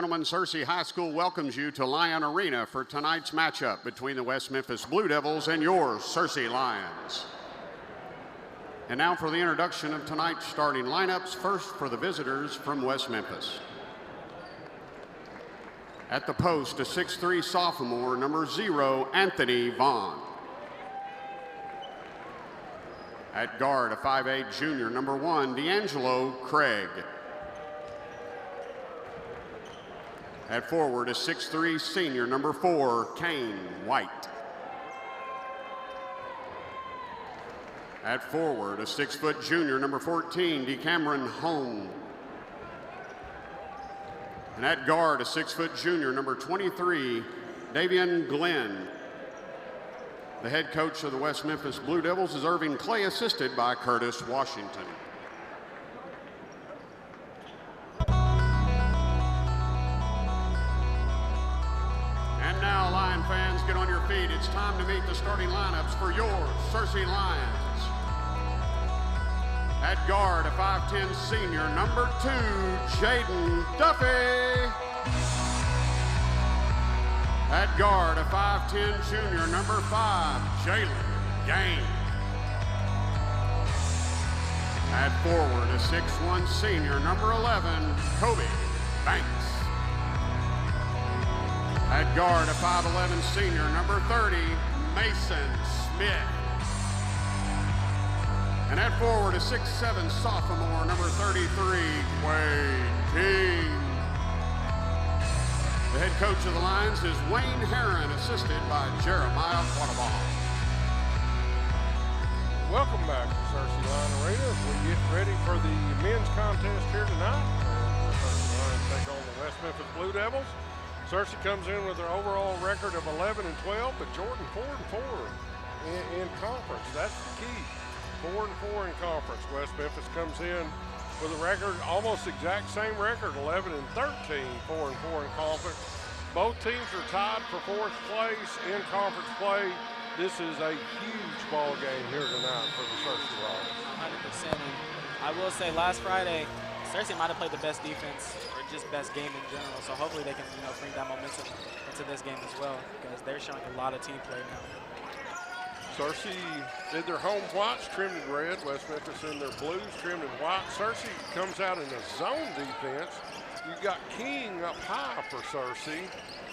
Gentlemen, Searcy High School welcomes you to Lion Arena for tonight's matchup between the West Memphis Blue Devils and your Searcy Lions. And now for the introduction of tonight's starting lineups, first for the visitors from West Memphis. At the post, a 6'3" sophomore, number 0, Anthony Vaughn. At guard, a 5'8" junior, number 1, D'Angelo Craig. At forward, a 6'3" senior, number 4, Kane White. At forward, a 6' junior, number 14, DeCameron Home. And at guard, a 6' junior, number 23, Davian Glenn. The head coach of the West Memphis Blue Devils is Irving Clay, assisted by Curtis Washington. And now, Lion fans, get on your feet. It's time to meet the starting lineups for your Searcy Lions. At guard, a 5'10" senior, number 2, Jaden Duffy. At guard, a 5'10" junior, number 5, Jalen Gaines. At forward, a 6'1" senior, number 11, Kobe Banks. At guard, a 5'11" senior, number 30, Mason Smith. And at forward, a 6'7" sophomore, number 33, Wayne King. The head coach of the Lions is Wayne Herron, assisted by Jeremiah Quattlebaugh. Welcome back to Searcy Lion Arena as we get ready for the men's contest here tonight. And the Searcy Lions take on the West Memphis Blue Devils. Searcy comes in with their overall record of 11-12, but Jordan 4-4 in conference. That's the key. 4-4 in conference. West Memphis comes in with a record, almost exact same record, 11-13, 4-4 in conference. Both teams are tied for 4th place in conference play. This is a huge ball game here tonight for the Searcy Lions. 100%. And I will say, last Friday, Searcy might have played the best defense or just best game in general. So hopefully they can, bring that momentum into this game as well, because they're showing a lot of team play now. Searcy did their home whites trimmed in red. West Memphis in their blues trimmed in white. Searcy comes out in a zone defense. You've got King up high for Searcy.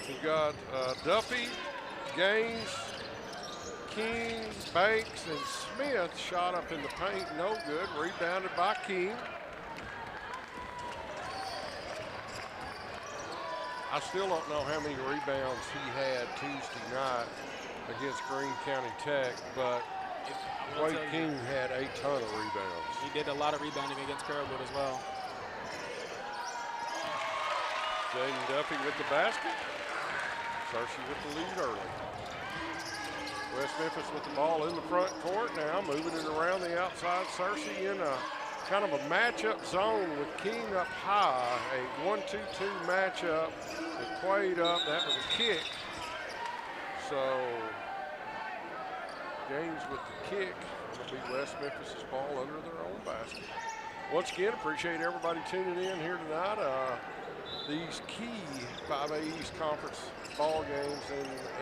You've got Duffy, Gaines, King, Banks, and Smith shot up in the paint. No good. Rebounded by King. I still don't know how many rebounds he had Tuesday night against Greene County Tech, but Wade King had a ton of rebounds. He did a lot of rebounding against Carrollwood as well. Jaden Duffy with the basket. Searcy with the lead early. West Memphis with the ball in the front court now, moving it around the outside. Searcy in a kind of a matchup zone with King up high, a 1-2-2 matchup with Quaid up. That was a kick. So Gaines with the kick. It'll be West Memphis' ball under their own basket. Once again, appreciate everybody tuning in here tonight. These key 5A East Conference ball games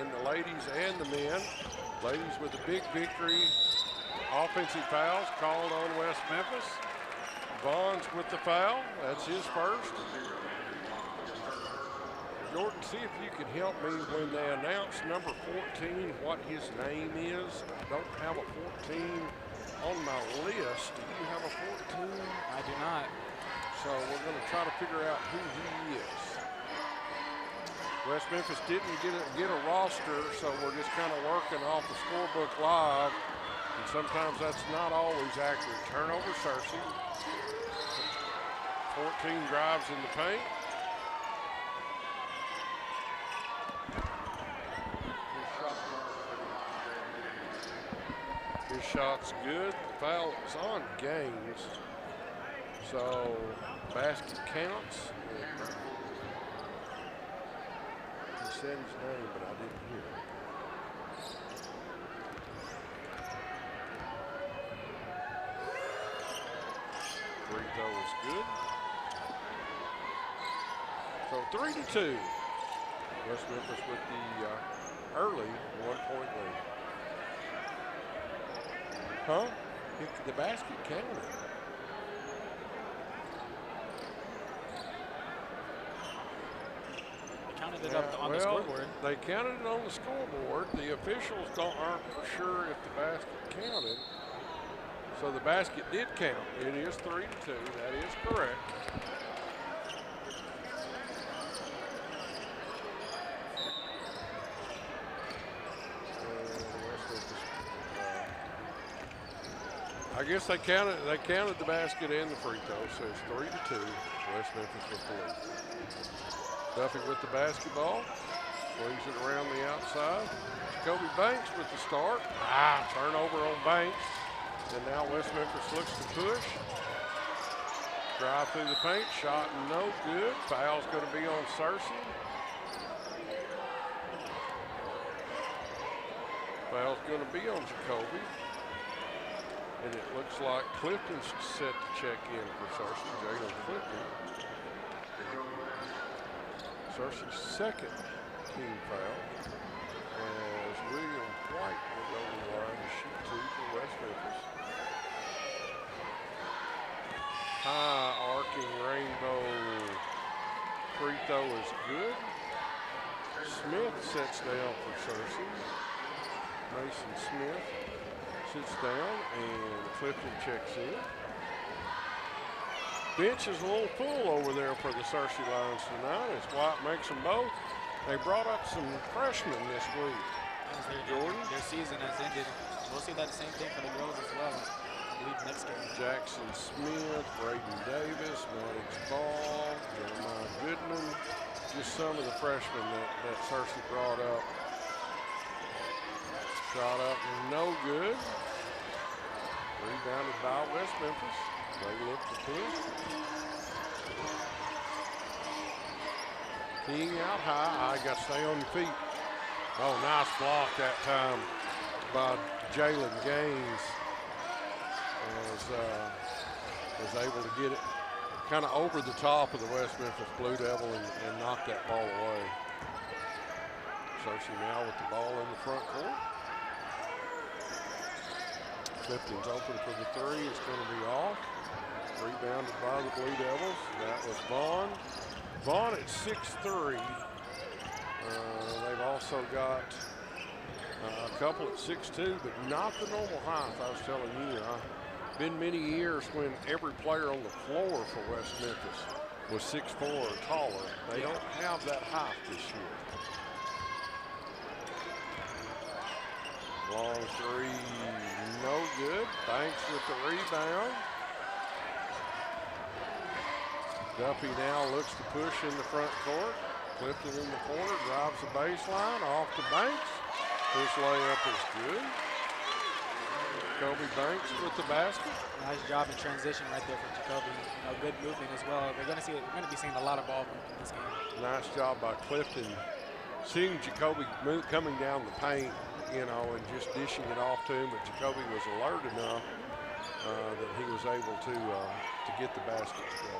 in the ladies and the men. Ladies with a big victory. Offensive fouls called on West Memphis. Vaughn's with the foul. That's his first. Jordan, see if you can help me when they announce number 14, what his name is. I don't have a 14 on my list. Do you have a 14? I do not. So we're going to try to figure out who he is. West Memphis didn't get a roster, so we're just kind of working off the scorebook live. And sometimes that's not always accurate. Turnover, Searcy. 14 drives in the paint. His shot's good. The foul is on Gaines. So basket counts. He said his name, but I didn't hear it. Free throw is good. So 3-2. West Memphis with the early 1-point lead. Huh? The basket counted. Counted it up on the scoreboard. They counted it on the scoreboard. The officials aren't for sure if the basket counted. So the basket did count. It is 3-2. That is correct. I guess they counted the basket and the free throw, so it's 3-2. West Memphis with the lead. Duffy with the basketball, swings it around the outside. Jacoby Banks with the start. Turnover on Banks. And now West Memphis looks to push. Drive through the paint, shot no good. Foul's going to be on Searcy. Foul's going to be on Jacoby. And it looks like Clifton's set to check in for Searcy. Jalen Clifton. Searcy's second team foul. As William White will go to the line to shoot 2 for West Memphis. High arcing rainbow free throw is good. Smith sets down for Searcy. Mason Smith sits down and Clifton checks in. Bench is a little full over there for the Searcy Lions tonight as White makes them both. They brought up some freshmen this week. Their season has ended. We'll see that same thing for the girls as well. I believe next game. Jackson Smith, Braden Davis, Maddox Ball, Jeremiah Goodman. Just some of the freshmen that Searcy brought up. Shot up, no good. Rebounded by West Memphis. They look to push. King out high. I got to stay on your feet. Oh, nice block that time by Jalen Gaines. Was able to get it kind of over the top of the West Memphis Blue Devil and knock that ball away. Searcy now with the ball in the front court. Clifton's open for the three. It's going to be off. Rebounded by the Blue Devils. That was Vaughn. Vaughn at 6'3". They've also got a couple at 6'2", but not the normal height. I was telling you, been many years when every player on the floor for West Memphis was 6'4" or taller. They don't have that height this year. Long three, no good. Banks with the rebound. Duffy now looks to push in the front court. Clifton in the corner, drives the baseline, off to Banks. His layup is good. Jacoby Banks with the basket. Nice job in transition right there from Jacoby. Good movement as well. We're going to be seeing a lot of ball movement in this game. Nice job by Clifton. Seeing Jacoby coming down the paint, and just dishing it off to him, but Jacoby was alert enough that he was able to get the basket to go.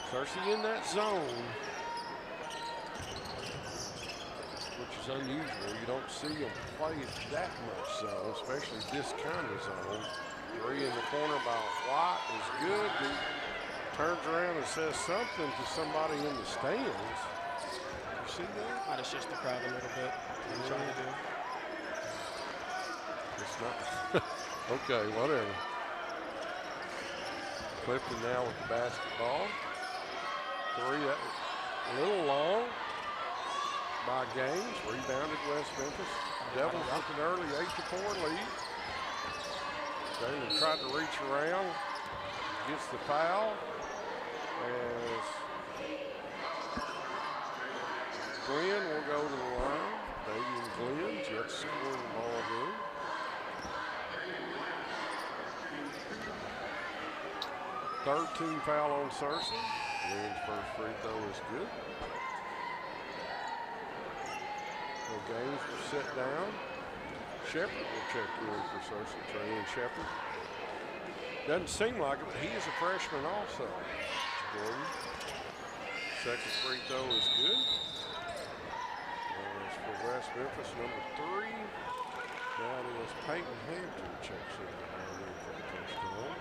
Searcy in that zone, which is unusual. You don't see them play that much zone, especially this kind of zone. Three in the corner by White is good. He turns around and says something to somebody in the stands. You see that? Might have shushed the crowd a little bit. Trying to do. It's not. Okay, whatever. Clifton now with the basketball. Three, that was a little long by Gaines. Rebounded West Memphis. Devils with an early 8-4 lead. Jalen tried to reach around. Gets the foul. As Glenn will go to the line. Davian Glenn just scoring the ball game. Third team foul on Searcy. Glenn's first free throw is good. So Gaines will sit down. Shepard will check in for Searcy. Trey Shepard. Doesn't seem like it, but he is a freshman also. Gordon. Second free throw is good. As for West Memphis, number 3. That is Peyton Hampton checks in for the first time.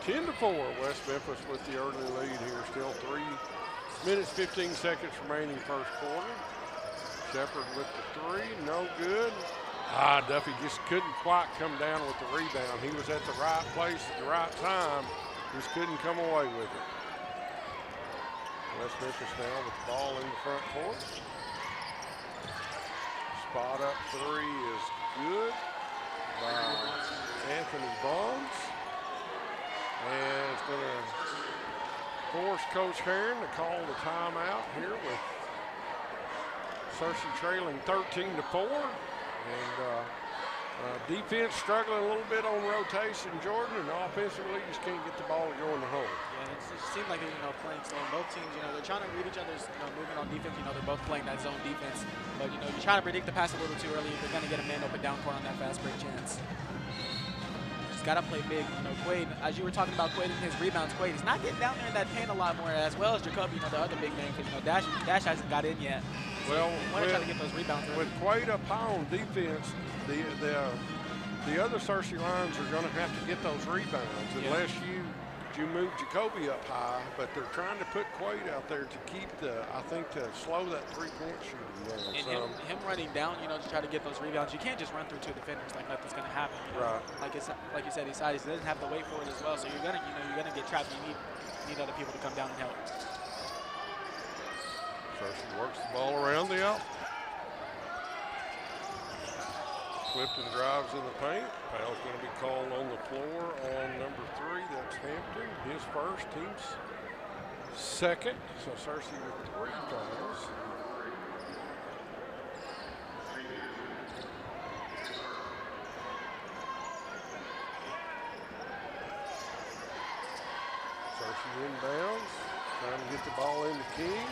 10-4, West Memphis with the early lead here. Still 3 minutes, 15 seconds remaining first quarter. Shepard with the 3, no good. Duffy just couldn't quite come down with the rebound. He was at the right place at the right time, just couldn't come away with it. West Memphis now with the ball in the front court. Spot up 3 is good by Anthony Bonds. And it's going to force Coach Herron to call the timeout here with Searcy trailing 13-4. And defense struggling a little bit on rotation, Jordan, and offensively just can't get the ball to go in the hole. Yeah, it seemed like they're playing slow. Both teams, they're trying to read each other's movement on defense. They're both playing that zone defense. But you try to predict the pass a little too early. They're going to get a man open down court on that fast break chance. Just got to play big. Quaid, as you were talking about Quaid and his rebounds, Quaid is not getting down there in that paint a lot more, as well as Jacoby, the other big man, because Dash hasn't got in yet. Well, want to try to get those rebounds early. With Quaid up high on defense, the other Searcy lines are going to have to get those rebounds unless you move Jacoby up high. But they're trying to put Quaid out there to keep to slow that three-point shooting down. And him running down, to try to get those rebounds. You can't just run through 2 defenders like nothing's going to happen. Right. Like you said, he doesn't have to wait for it as well. So you're gonna get trapped. You need other people to come down and help. Searcy works the ball around the out. Clifton drives in the paint. Foul's going to be called on the floor on number 3. That's Hampton. His first, team's second. So Searcy with 3 fouls. Searcy inbounds, trying to get the ball into King.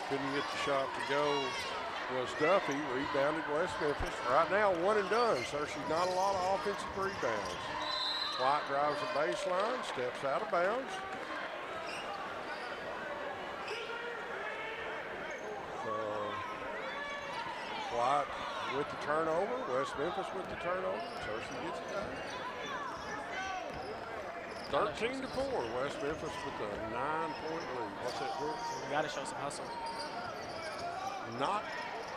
Couldn't get the shot to go. Was Duffy, rebounded West Memphis. Right now, 1 and done. Searcy's not a lot of offensive rebounds. White drives the baseline, steps out of bounds. So, White with the turnover. West Memphis with the turnover. Searcy gets it done. 13-4. West Memphis with a 9-point lead. What's that, George? We got to show some hustle. Not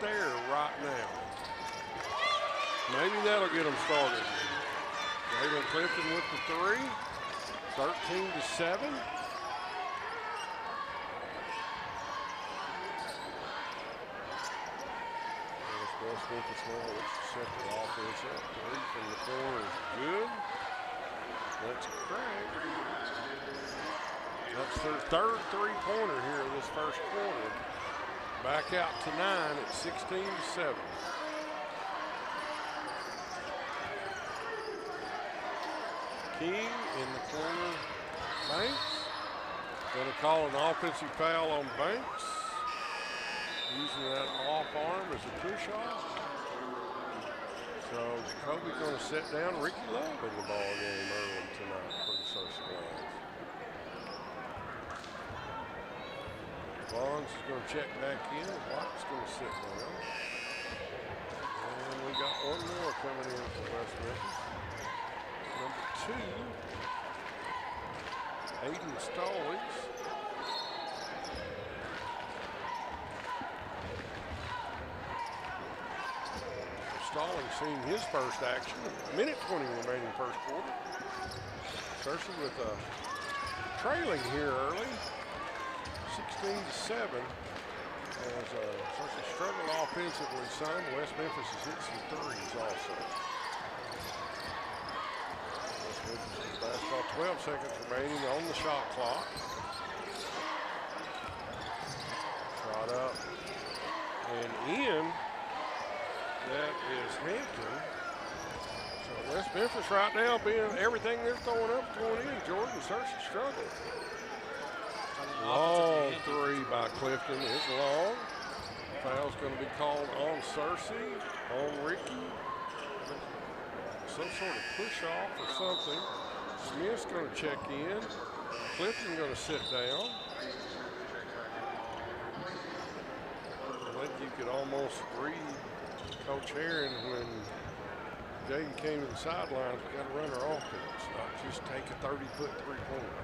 there right now. Maybe that'll get them started. Jalen Clifton with the 3. 13-7. West Memphis now looks to set the offense up. 3 from the corner is good. That's cracked. That's their third 3-pointer here in this first quarter. Back out to 9 at 16-7. King in the corner. Banks. Going to call an offensive foul on Banks. Using that off arm as a push-off. So Jacoby's going to set down Ricky Love in the ball game early tonight for the Searcy Lions. Bonds is going to check back in. White's going to sit down. And we got one more coming in for West Memphis. Number 2, Aiden Stallings. Stallings seen his first action. Minute 20 remaining first quarter. Searcy with a trailing here early. 16-7, as Searcy struggled offensively some. West Memphis has hit some threes also. West Memphis basketball, 12 seconds remaining on the shot clock. Shot up and in. That is Hampton. So West Memphis right now being everything they're throwing up, going in. Jordan Searcy struggling. Long 3 by Clifton is long. Foul's going to be called on Searcy, on Ricky. Some sort of push off or something. Smith's going to check in. Clifton going to sit down. I think you could almost read Coach Herron when Jaden came to the sidelines. We got to run our offense, not just take a 30-foot three-pointer.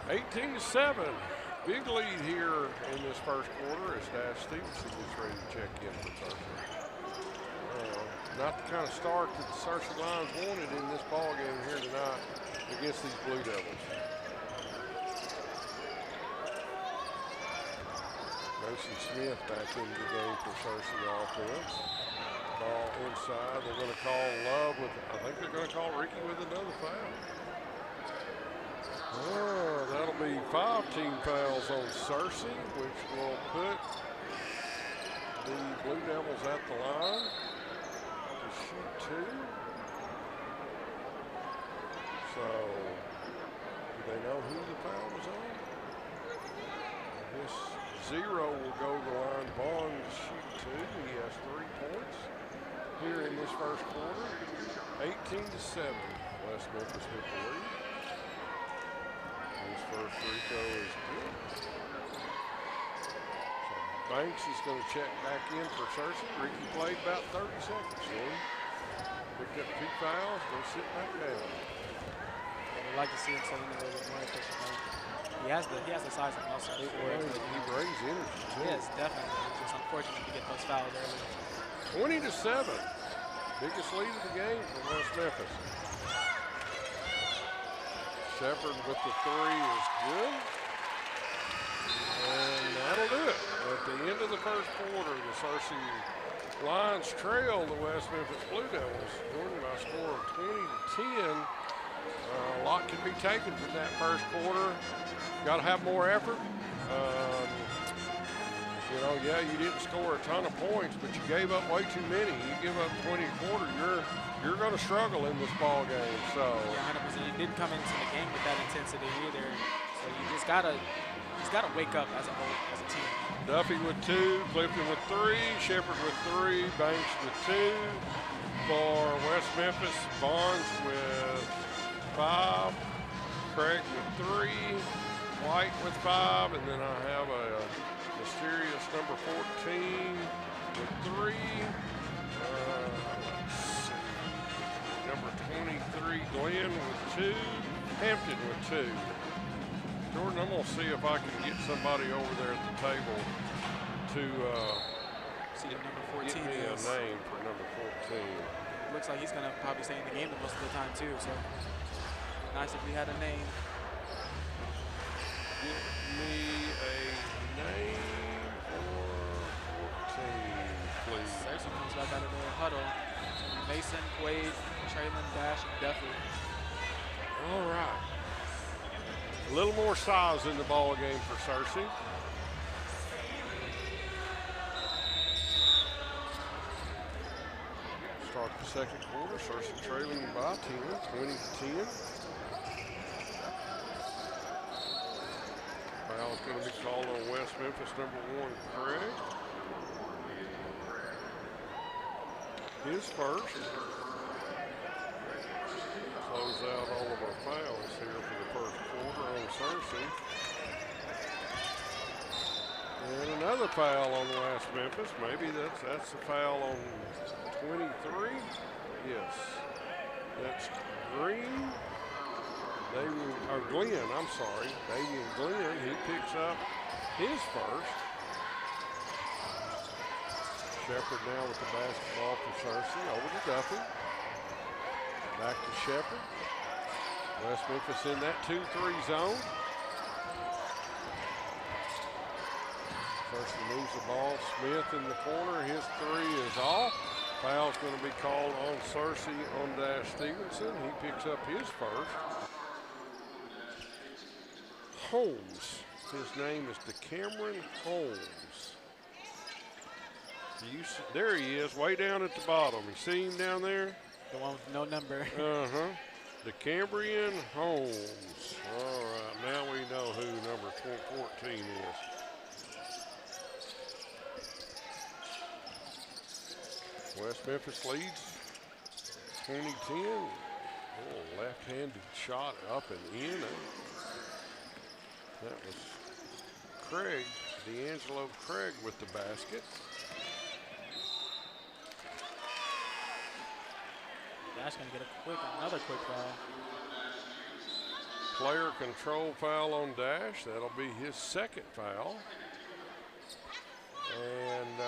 18-7. Big lead here in this first quarter as Dash Stevenson gets ready to check in for Searcy. Not the kind of start that the Searcy Lions wanted in this ball game here tonight against these Blue Devils. Mason Smith back into the game for Searcy offense. Ball inside. They're going to call Love with, I think they're going to call Ricky with another foul. Oh, that'll be 5 team fouls on Searcy, which will put the Blue Devils at the line to shoot 2. So, do they know who the foul was on? This 0 will go to the line. Vaughn to shoot 2. He has 3 points here in this first quarter. 18-7. West Memphis with the lead. His first free throw is good. So Banks is going to check back in for Searcy. Ricky played about 30 seconds. Picked up 2 fouls, going to sit back down. I'd like to see him setting a little bit more efficient. He has the size and muscle for it. He brings energy too. Yes, definitely. It's just unfortunate to get those fouls early. 20-7. Biggest lead of the game for West Memphis. Shepard with the 3 is good. And that'll do it. At the end of the first quarter, the Searcy Lions trail the West Memphis Blue Devils, winning by a score of 20-10. A lot can be taken from that first quarter. Got to have more effort. You know, yeah, you didn't score a ton of points, but you gave up way too many. You give up 20 a quarter, you're going to struggle in this ball game. So yeah, 100%. You didn't come into the game with that intensity either. So you just gotta wake up as a whole, as a team. Duffy with 2, Clifton with 3, Shepard with 3, Banks with 2. For West Memphis, Barnes with 5, Craig with 3, White with 5, and then I have a mysterious number 14 with 3. Let's see. Number 23, Glenn with 2. Hampton with 2. Jordan, I'm going to see if I can get somebody over there at the table to see if number 14 get me a is. name for number 14. Looks like he's going to probably stay in the game the most of the time too. So nice if we had a name. Get me a name for 14, please. Searcy comes back out of the huddle. Mason, Quaid, Traylon, Dash, and Duffy. All right. A little more size in the ball game for Searcy. Start the second quarter. Searcy trailing by 10, 20-10. Foul's going to be called on West Memphis, number 1, Craig. His first. Close out all of our fouls here for the first quarter on Searcy. And another foul on West Memphis. Maybe that's a foul on 23. Yes. That's Green. Glenn, I'm sorry. Davian Glenn, he picks up his first. Shepard now with the basketball for Searcy. Over to Duffy. Back to Shepard. West Memphis in that 2-3 zone. Searcy moves the ball. Smith in the corner. His 3 is off. Foul's going to be called on Searcy on Dash Stevenson. He picks up his first. Holmes. His name is DeCameron Holmes. There he is, way down at the bottom. You see him down there? The one with no number. Uh-huh. DeCambrian Holmes. All right, now we know who number 14 is. West Memphis leads 20-10. little left-handed shot up and in. That was Craig, D'Angelo Craig with the basket. Dash gonna get another quick foul. Player control foul on Dash. That'll be his second foul. And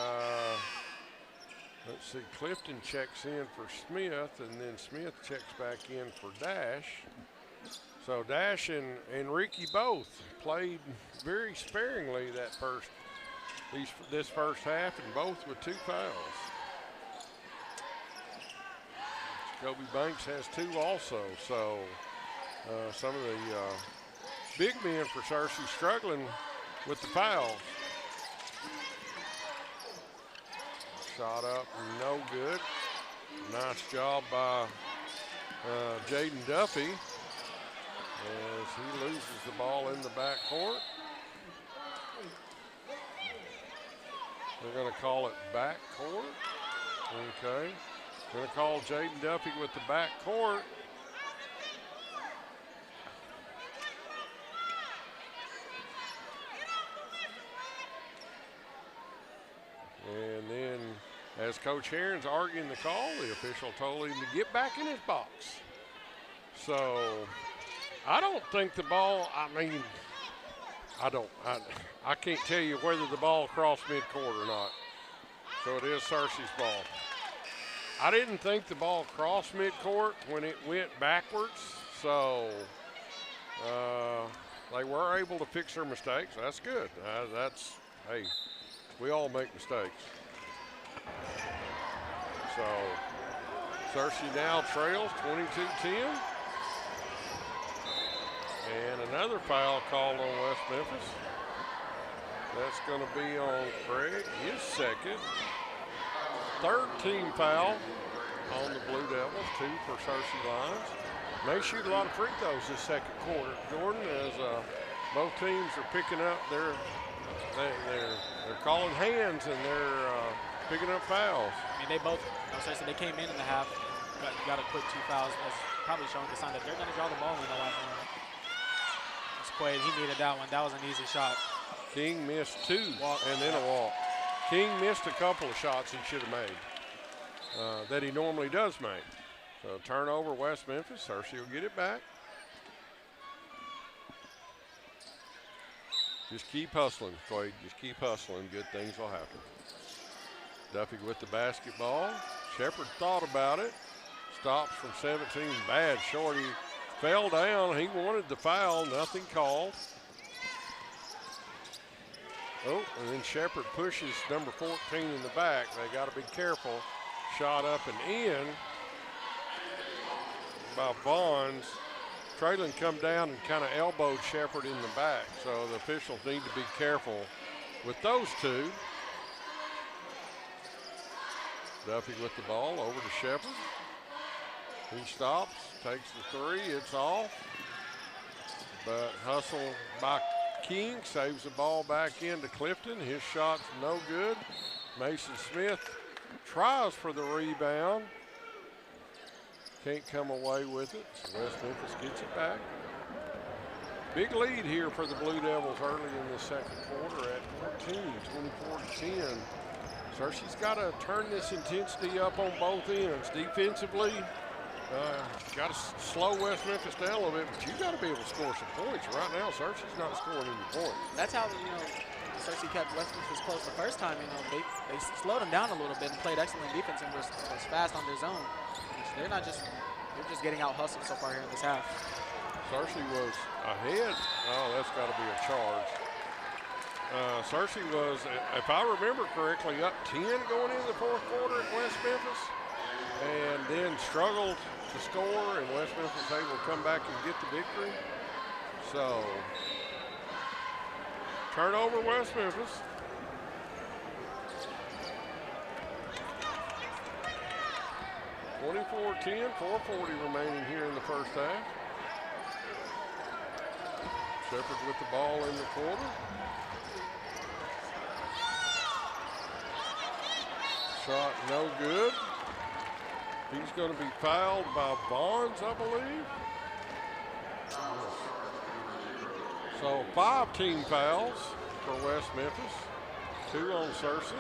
let's see, Clifton checks in for Smith, and then Smith checks back in for Dash. So Dash and Ricky both played very sparingly this first half, and both with 2 fouls. Kobe Banks has 2 also. So some of the big men for Searcy struggling with the fouls. Shot up, no good. Nice job by Jaden Duffy as he loses the ball in the backcourt. They're going to call it backcourt. Okay. Going to call Jaden Duffy with the backcourt. And then, as Coach Herron's arguing the call, the official told him to get back in his box. So, I don't think the ball, I can't tell you whether the ball crossed midcourt or not. So it is Searcy's ball. I didn't think the ball crossed midcourt when it went backwards. So, they were able to fix their mistakes. That's good. Hey, we all make mistakes. So, Searcy now trails 22-10. And another foul called on West Memphis. That's going to be on Craig, his second. Third team foul on the Blue Devils, 2 for Searcy Lions. They shoot a lot of free throws this second quarter, Jordan, as both teams are picking up they're calling hands and they're picking up fouls. I mean, they both, they came in the half, got a quick 2 fouls. That's probably showing the sign that they're going to draw the ball in the last one. It's Quaid, he needed that one. That was an easy shot. King missed 2 and then a walk. King missed a couple of shots he should have made that he normally does make. So turnover, West Memphis. Searcy will get it back. Just keep hustling, Quaid. Just keep hustling. Good things will happen. Duffy with the basketball. Shepard thought about it. Stops from 17. Bad short. He fell down. He wanted the foul. Nothing called. Oh, and then Shepard pushes number 14 in the back. They got to be careful. Shot up and in by Bonds. Traylon come down and kind of elbowed Shepard in the back. So the officials need to be careful with those 2. Duffy with the ball over to Shepard. He stops, takes the 3, it's off. But hustle by King saves the ball back into Clifton. His shot's no good. Mason Smith tries for the rebound. Can't come away with it. So West Memphis gets it back. Big lead here for the Blue Devils early in the second quarter at 14, 24-10. Searcy's got to turn this intensity up on both ends. Defensively, got to slow West Memphis down a little bit, but you got to be able to score some points. Right now, Searcy's not scoring any points. That's how, Searcy kept West Memphis close the first time. They slowed them down a little bit and played excellent defense and was fast on their zone. They're just getting out hustled so far here in this half. Searcy was ahead. Oh, that's got to be a charge. Searcy was, if I remember correctly, up 10 going into the fourth quarter at West Memphis, and then struggled to score, and West Memphis able to come back and get the victory. So, turnover West Memphis. (24-10), 4:40 remaining here in the first half. Shepard with the ball in the corner. Shot no good. He's going to be fouled by Barnes, I believe. So 5 team fouls for West Memphis. 2 on Searcy.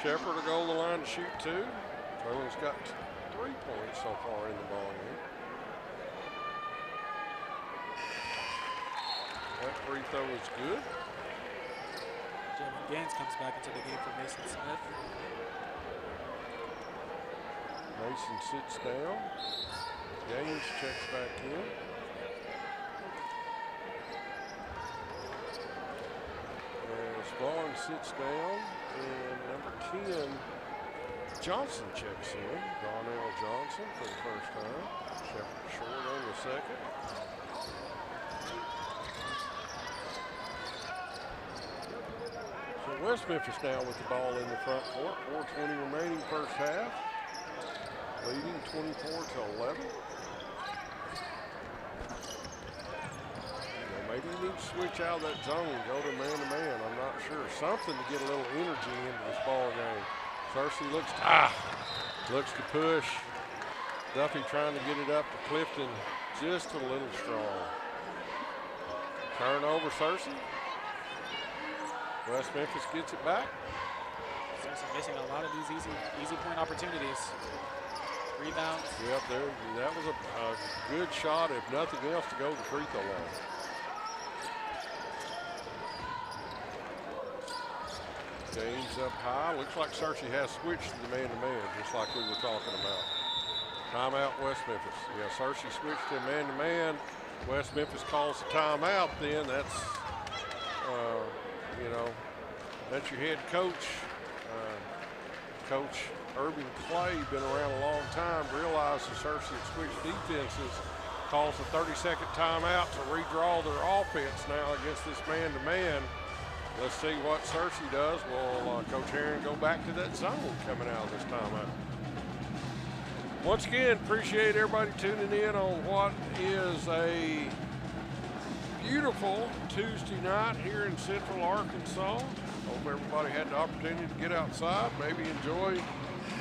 Shepard will go to the line to shoot 2. Traylon's got 3 points so far in the ball game. That free throw is good. Jalen Gaines comes back into the game for Mason Smith. Mason sits down. Gaines checks back in. As Barnes sits down, and number 10, Johnson checks in. Donnell Johnson for the first time. Shepard short on the second. So West Memphis now with the ball in the front court. 4:20 remaining first half. Leading 24-11. Maybe you need to switch out of that zone, go to man-to-man. I'm not sure. Something to get a little energy into this ball game. Searcy looks to push. Duffy trying to get it up to Clifton, just a little strong. Turnover, Searcy. West Memphis gets it back. Searcy missing a lot of these easy point opportunities. Rebounds. Yep, that was a good shot, if nothing else, to go to the free throw line. Gaines up high. Looks like Searcy has switched to the man-to-man, just like we were talking about. Timeout, West Memphis. Yeah, Searcy switched to man-to-man. West Memphis calls the timeout. Then that's, that's your head coach, Coach Urban Clay, been around a long time. Realized the Searcy had switched defenses. Calls a 30-second timeout to redraw their offense now against this man-to-man. Let's see what Searcy does. Will Coach Herring go back to that zone coming out of this timeout? Once again, appreciate everybody tuning in on what is a beautiful Tuesday night here in Central Arkansas. Hope everybody had the opportunity to get outside, maybe enjoy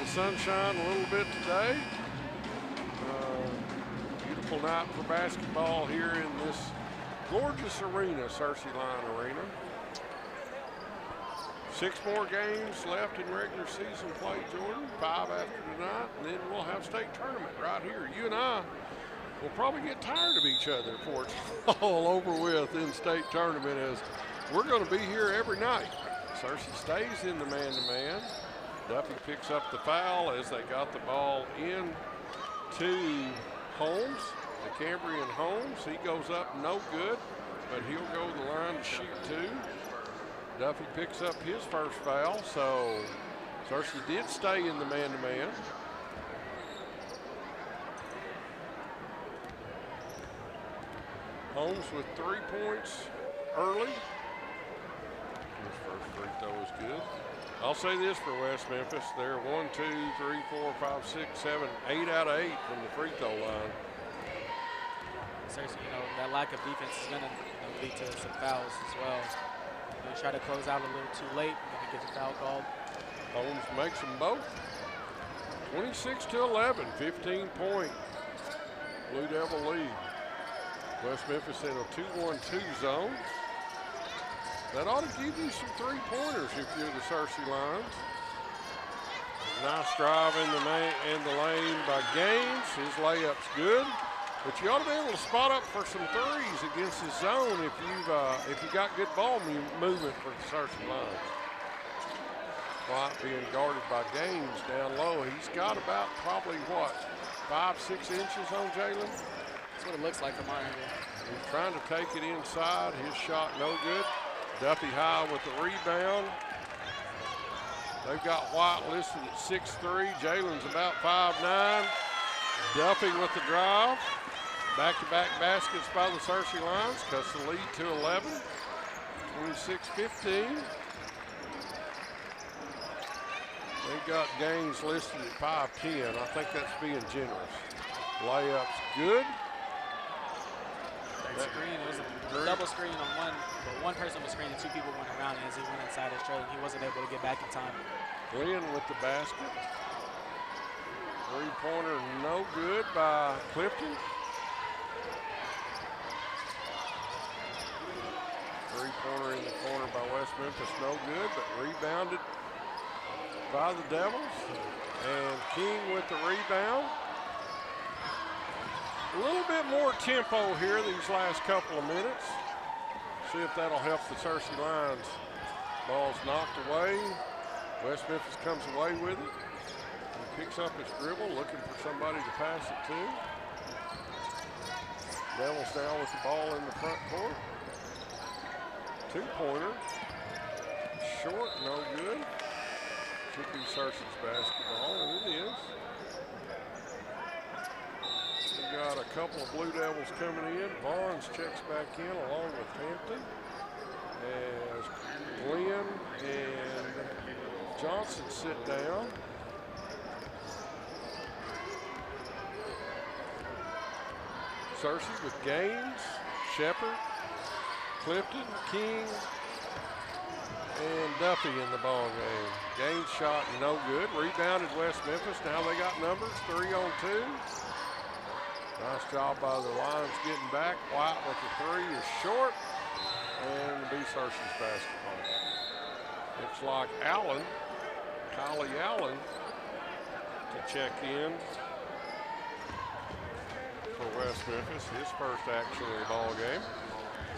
the sunshine a little bit today. Beautiful night for basketball here in this gorgeous arena, Searcy Line Arena. 6 more games left in regular season play, Jordan. 5 after tonight, and then we'll have state tournament right here. You and I will probably get tired of each other before it's all over with in state tournament, as we're going to be here every night. Searcy stays in the man-to-man. Duffy picks up the foul as they got the ball in to Holmes, the Cambrian Holmes. He goes up, no good, but he'll go to the line to shoot 2. Duffy picks up his first foul, so Searcy did stay in the man-to-man. Holmes with 3 points early. His first free throw is good. I'll say this for West Memphis. They're 1, 2, 3, 4, 5, 6, 7, 8 out of 8 from the free throw line. Searcy, that lack of defense is going to lead to some fouls as well. Try to close out a little too late, and then gets a foul called. Holmes makes them both. 26-11, 15-point Blue Devil lead. West Memphis in a 2-1-2 zone. That ought to give you some 3-pointers if you're the Searcy Lions. Nice drive in the lane by Gaines. His layup's good. But you ought to be able to spot up for some threes against the zone if you got good ball movement for the Searcy Lions. White being guarded by Gaines down low. He's got about probably, 5-6 inches on Jalen? That's what it looks like from our angle. He's trying to take it inside. His shot no good. Duffy high with the rebound. They've got White listed at 6'3". Jalen's about 5'9". Duffy with the drive. Back-to-back baskets by the Searcy Lions, cuts the lead to 11, 26-15. They've got Gaines listed at 5'10". I think that's being generous. Layup's good. That screen, it was a double screen on one person was screening, 2 people went around, and as he went inside his trailer, he wasn't able to get back in time. Glenn with the basket. Three-pointer no good by Clifton. Three-pointer in the corner by West Memphis, no good, but rebounded by the Devils. And King with the rebound. A little bit more tempo here these last couple of minutes. See if that'll help the Searcy Lions. Ball's knocked away. West Memphis comes away with it. He picks up his dribble, looking for somebody to pass it to. Devils now with the ball in the front court. Two-pointer. Short, no good. Should be Searcy's basketball, and it is. We got a couple of Blue Devils coming in. Barnes checks back in along with Hampton as Glenn and Johnson sit down. Searcy with Gaines, Shepard, Clifton, King, and Duffy in the ball game. Gaines shot no good. Rebounded West Memphis. Now they got numbers, 3-on-2. Nice job by the Lions getting back. White with the three is short, and it'll be Searcy's basketball. Looks like Allen, Kylie Allen, to check in for West Memphis. His first action of the ball game.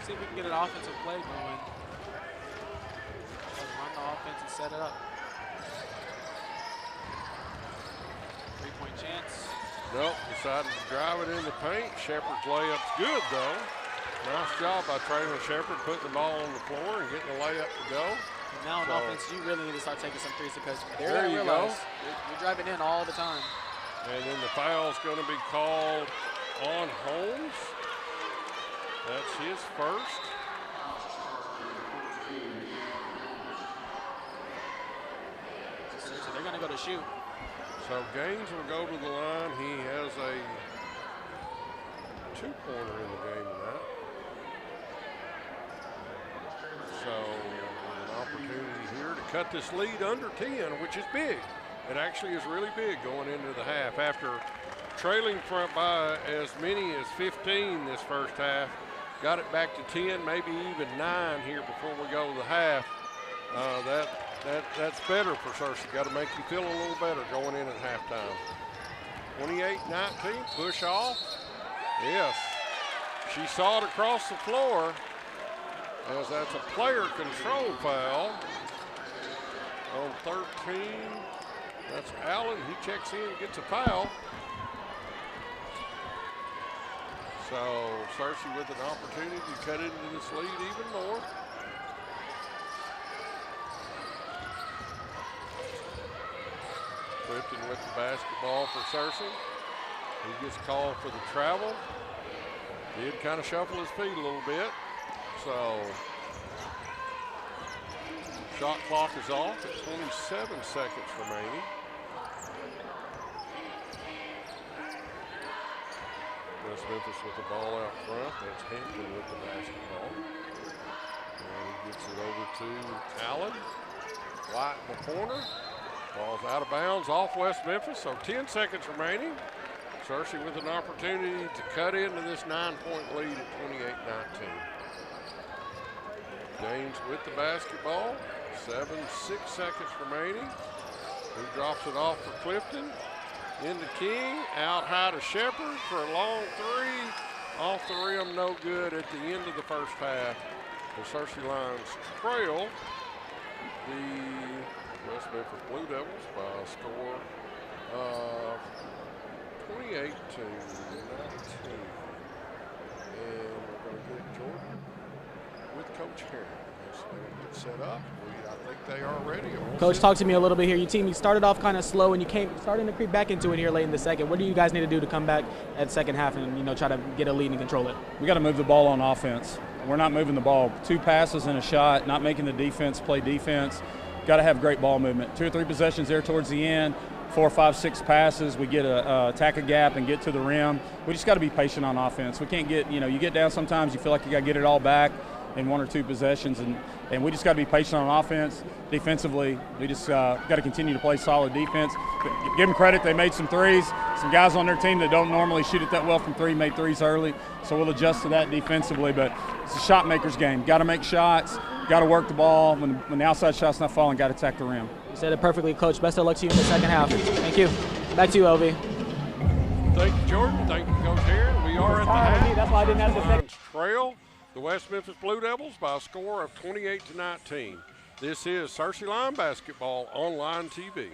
See if we can get an offensive play going. Run the offense and set it up. Three-point chance. Nope, decided to drive it in the paint. Shepard's layup's good, though. Nice job by Traylon Shepard putting the ball on the floor and getting the layup to go. And now on offense, you really need to start taking some threes because there you go. You're driving in all the time. And then the foul's going to be called on Holmes. That's his first. So they're going to go to shoot. So Gaines will go to the line. He has a two-pointer in the game tonight. So an opportunity here to cut this lead under 10, which is big. It actually is really big going into the half. After trailing front by as many as 15 this first half, got it back to 10, maybe even 9 here before we go to the half. That's better for Searcy. Got to make you feel a little better going in at halftime. 28-19, push off. Yes, she saw it across the floor as that's a player control foul on 13. That's Allen. He checks in, gets a foul. So Searcy with an opportunity to cut into this lead even more. Clifton with the basketball for Searcy. He gets called for the travel. Did kind of shuffle his feet a little bit. So shot clock is off at 27 seconds remaining. West Memphis with the ball out front. That's Hampton with the basketball. And he gets it over to Allen. White in the corner. Ball's out of bounds off West Memphis, so 10 seconds remaining. Searcy with an opportunity to cut into this 9-point lead at 28-19. Gaines with the basketball. 6 seconds remaining. He drops it off for Clifton. Into King, out high to Shepard for a long three. Off the rim, no good at the end of the first half. The Searcy Lions trail the West Memphis Blue Devils by a score of 28-19. And we're going to get Jordan with Coach Herring. So they're going to get set up. I think they are ready. Coach, talk to me a little bit here. Your team, you started off kind of slow and you came starting to creep back into it here late in the second. What do you guys need to do to come back at second half and try to get a lead and control it? We got to move the ball on offense. We're not moving the ball. 2 passes and a shot, not making the defense play defense. Got to have great ball movement. 2 or 3 possessions there towards the end. 4, 5, 6 passes. We get attack a gap and get to the rim. We just got to be patient on offense. We can't get, you get down sometimes. You feel like you got to get it all back. in 1 or 2 possessions, and we just got to be patient on offense. Defensively, we just got to continue to play solid defense. Give them credit, they made some threes. Some guys on their team that don't normally shoot it that well from 3 made threes early, so we'll adjust to that defensively, but it's a shot maker's game. Got to make shots, got to work the ball. When the outside shot's not falling, got to attack the rim. You said it perfectly, Coach. Best of luck to you in the second half. Thank you. Back to you, Ovi. Thank you, Jordan. Thank you, Coach Aaron. We are at the half. That's why I didn't have the second. Trail the West Memphis Blue Devils by a score of 28-19. This is Searcy Line Basketball Online TV.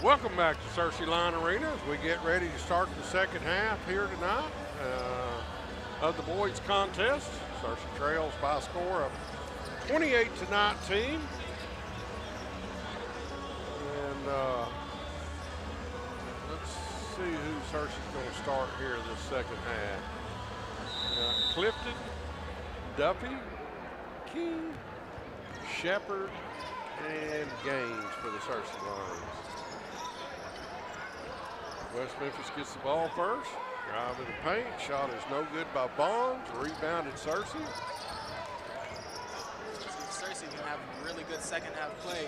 Welcome back to Searcy Line Arena as we get ready to start the second half here tonight of the boys contest. Searcy trails by a score of 28-19. And let's see who Searcy's going to start here this second half. Clifton, Duffy, King, Shepherd, and Gaines for the Searcy Lions. West Memphis gets the ball first. Drive in the paint. Shot is no good by Bonds. Rebounded Searcy. Searcy can have really good second half play.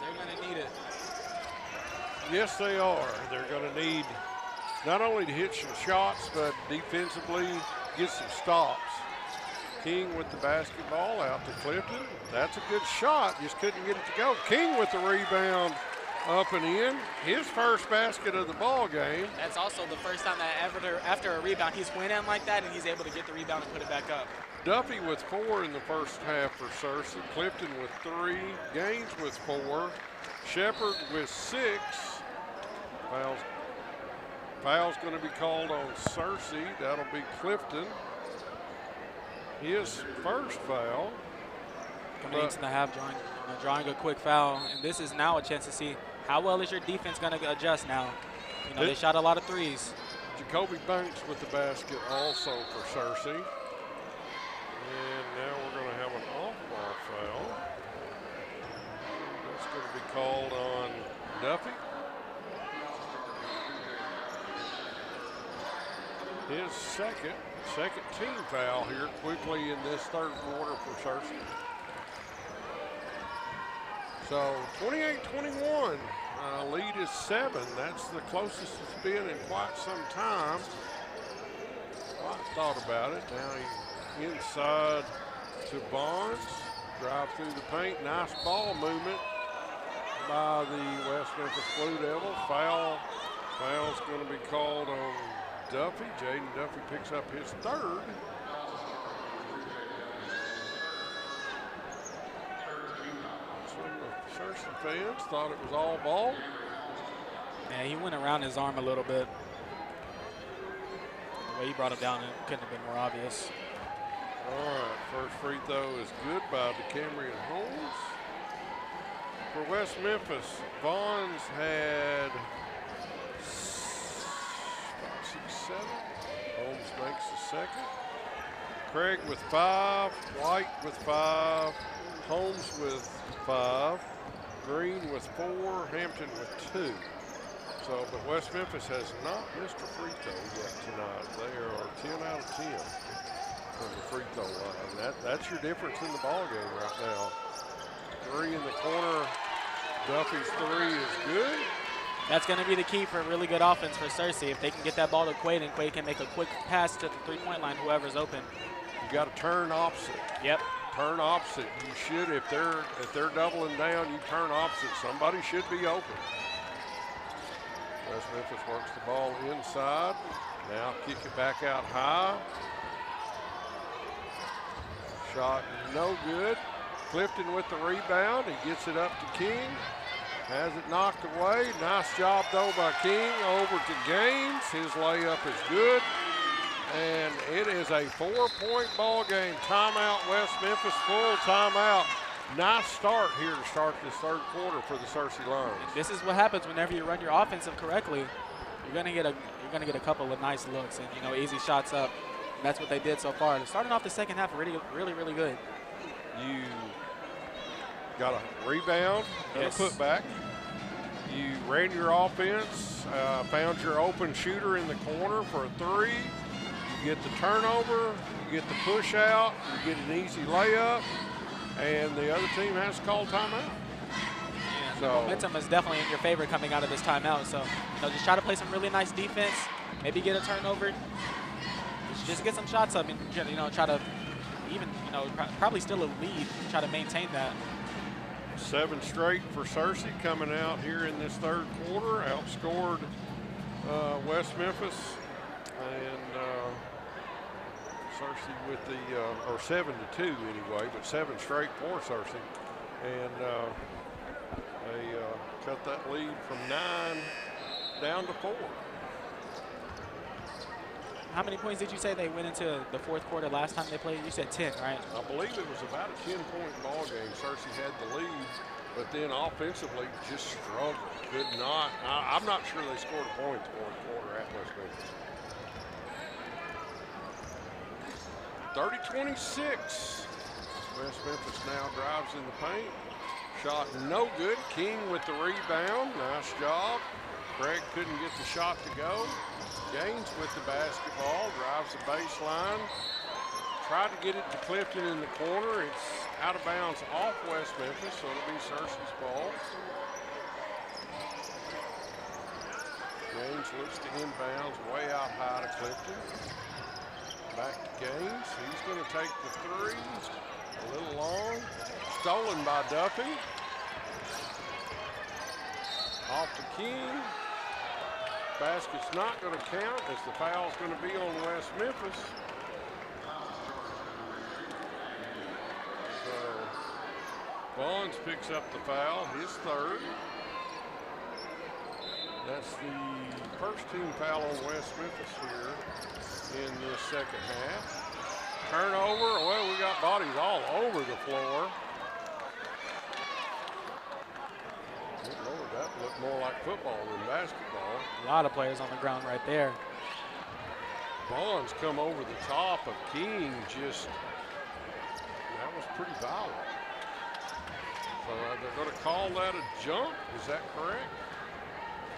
They're going to need it. Yes, they are. They're going to need not only to hit some shots, but defensively get some stops. King with the basketball out to Clifton. That's a good shot. Just couldn't get it to go. King with the rebound. Up and in, his first basket of the ball game. That's also the first time that after a rebound, he's went in like that and he's able to get the rebound and put it back up. Duffy with 4 in the first half for Searcy. Clifton with 3, Gaines with 4, Shepherd with 6. Foul's going to be called on Searcy. That'll be Clifton. His first foul. Coming into the half, drawing a quick foul, and this is now a chance to see how well is your defense going to adjust now. You know, they shot a lot of threes. Jacoby Banks with the basket also for Searcy. And now we're going to have an off-ball foul. That's going to be called on Duffy. His second team foul here quickly in this third quarter for Searcy. So 28-21, lead is 7. That's the closest it's been in quite some time. I thought about it. Now he's inside to Bonds. Drive through the paint. Nice ball movement by the West Memphis Blue Devils. Foul's going to be called on Duffy. Jaden Duffy picks up his third. Searcy fans thought it was all ball. Yeah, he went around his arm a little bit. The way he brought it down, it couldn't have been more obvious. All right, first free throw is good by DeCamerion Holmes. For West Memphis, Bonds had 5, 6, 7. Holmes makes the second. Craig with 5, White with 5, Holmes with 5. Green with 4, Hampton with 2. So, but West Memphis has not missed a free throw yet tonight. They are 10 out of 10 from the free throw line. That's your difference in the ball game right now. 3 in the corner. Duffy's 3 is good. That's going to be the key for a really good offense for Searcy. If they can get that ball to Quaid and Quaid can make a quick pass to the three-point line, whoever's open. You got to turn opposite. Yep. Turn opposite. You should, if they're doubling down, you turn opposite. Somebody should be open. West Memphis works the ball inside. Now kick it back out high. Shot no good. Clifton with the rebound. He gets it up to King. Has it knocked away. Nice job though by King. Over to Gaines. His layup is good. And it is a 4-point ball game. Timeout, West Memphis, full timeout. Nice start here to start this third quarter for the Searcy Lions. This is what happens whenever you run your offensive correctly. You're gonna get a couple of nice looks and easy shots up. And that's what they did so far. They're starting off the second half really good. You got a rebound and Yes. a putback. You ran your offense, found your open shooter in the corner for a 3. You get the turnover, you get the push out, you get an easy layup, and the other team has to call timeout. Yeah, So momentum is definitely in your favor coming out of this timeout. So just try to play some really nice defense, maybe get a turnover, just get some shots up, and try to even probably still a lead, try to maintain that. 7 straight for Searcy coming out here in this third quarter. Outscored West Memphis, and Searcy with the, or 7-2 anyway, but 7 straight for Searcy. And They cut that lead from 9 down to 4. How many points did you say they went into the fourth quarter last time they played? You said 10, right? I believe it was about a 10-point ball game. Searcy had the lead, but then offensively just struggled. Could not. I'm not sure they scored a point in the fourth quarter at West Memphis. 30-26. West Memphis now drives in the paint. Shot no good. King with the rebound. Nice job. Craig couldn't get the shot to go. Gaines with the basketball. Drives the baseline. Tried to get it to Clifton in the corner. It's out of bounds off West Memphis, so it'll be Searcy's ball. Gaines looks to inbounds, way out high to Clifton. Back to Gaines. He's going to take the three. A little long. Stolen by Duffy. Off to King. Basket's not going to count as the foul's going to be on West Memphis. So Bonds picks up the foul, his third. That's the first team foul on West Memphis here in this second half. Turnover, well, we got bodies all over the floor. Lord, that looked more like football than basketball. A lot of players on the ground right there. Bonds come over the top of King, just, that was pretty violent. So they're going to call that a jump, is that correct?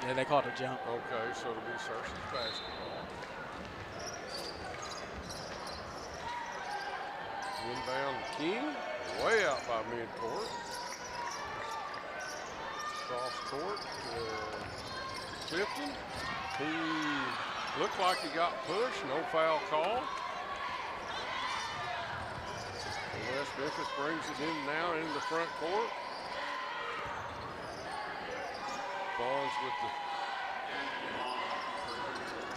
Yeah, they called it a jump. Okay, so it'll be Searcy's basketball. Inbound to King, way out by midcourt. Cross court to Clifton. He looked like he got pushed, no foul call. And West Memphis brings it in now in the front court. Bonds with the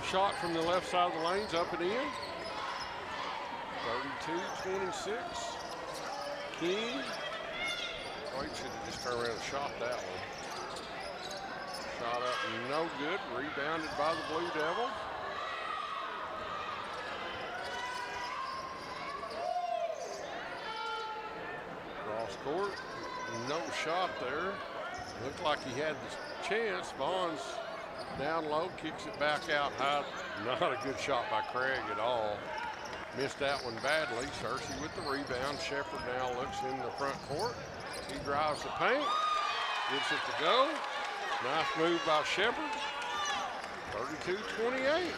shot from the left side of the lanes, up and in. 32-26. King. Wade should have just turned around and shot that one. Shot up, no good. Rebounded by the Blue Devils. Cross court, no shot there. Looked like he had the chance. Bonds down low, kicks it back out high. Not a good shot by Craig at all. Missed that one badly. Searcy with the rebound. Shepard now looks in the front court. He drives the paint, gets it to go. Nice move by Shepard. 32-28.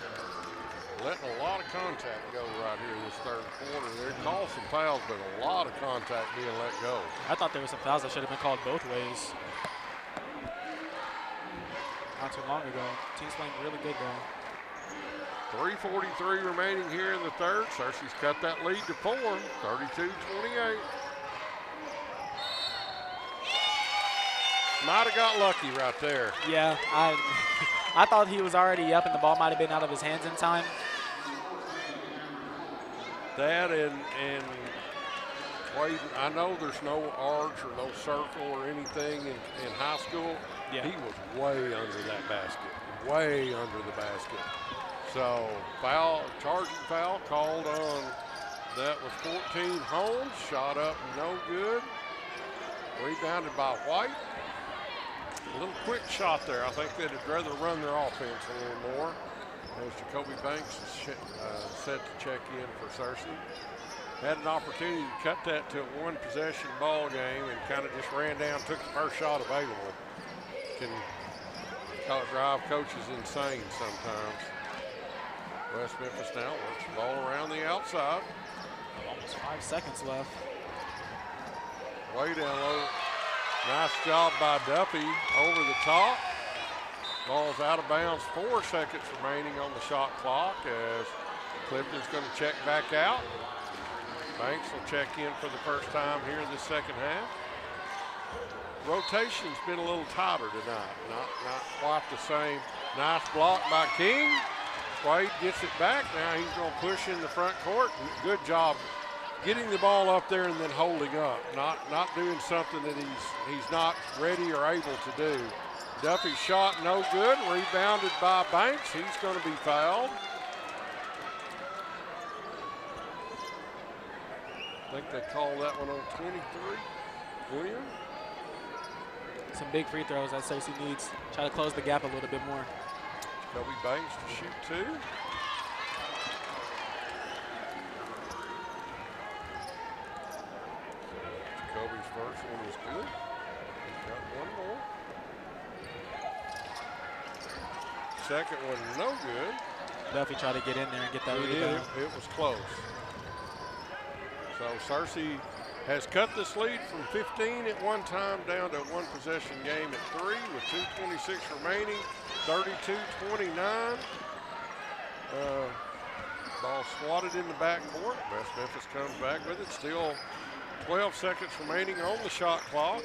Letting a lot of contact go right here in this third quarter. They called some fouls, but a lot of contact being let go. I thought there were some fouls that should have been called both ways. Not too long ago. Team's playing really good though. 3:43 remaining here in the third. Searcy's cut that lead to 4, 32-28. Might have got lucky right there. Yeah, I thought he was already up and the ball might have been out of his hands in time. That and Wade, I know there's no arch or no circle or anything in high school. Yeah. He was way under that basket, way under the basket. So foul, charging foul called on. That was 14 Holmes, shot up no good. Rebounded by White. A little quick shot there. I think they'd rather run their offense a little more. As Jacoby Banks is set to check in for Searcy. Had an opportunity to cut that to a one-possession ball game and kind of just ran down, took the first shot available. Can drive coaches insane sometimes. West Memphis now works the ball around the outside. Almost 5 seconds left. Way down low. Nice job by Duffy over the top. Ball's out of bounds, 4 seconds remaining on the shot clock as Clifton's going to check back out. Banks will check in for the first time here in the second half. Rotation's been a little tighter tonight, not quite the same. Nice block by King. Wade gets it back. Now he's going to push in the front court. Good job getting the ball up there and then holding up, not doing something that he's not ready or able to do. Duffy's shot no good, rebounded by Banks. He's going to be fouled. I think they called that one on 23. William? Some big free throws that Cersei needs. Try to close the gap a little bit more. Kobe Banks to shoot 2. Kobe's first one is good. He's got one more. Second one no good. Duffy tried to get in there and get that rebound. It was close. So Cersei has cut this lead from 15 at one time down to a one possession game at 3 with 2:26 remaining, 32-29. Ball swatted in the backcourt. West Memphis comes back with it. Still 12 seconds remaining on the shot clock.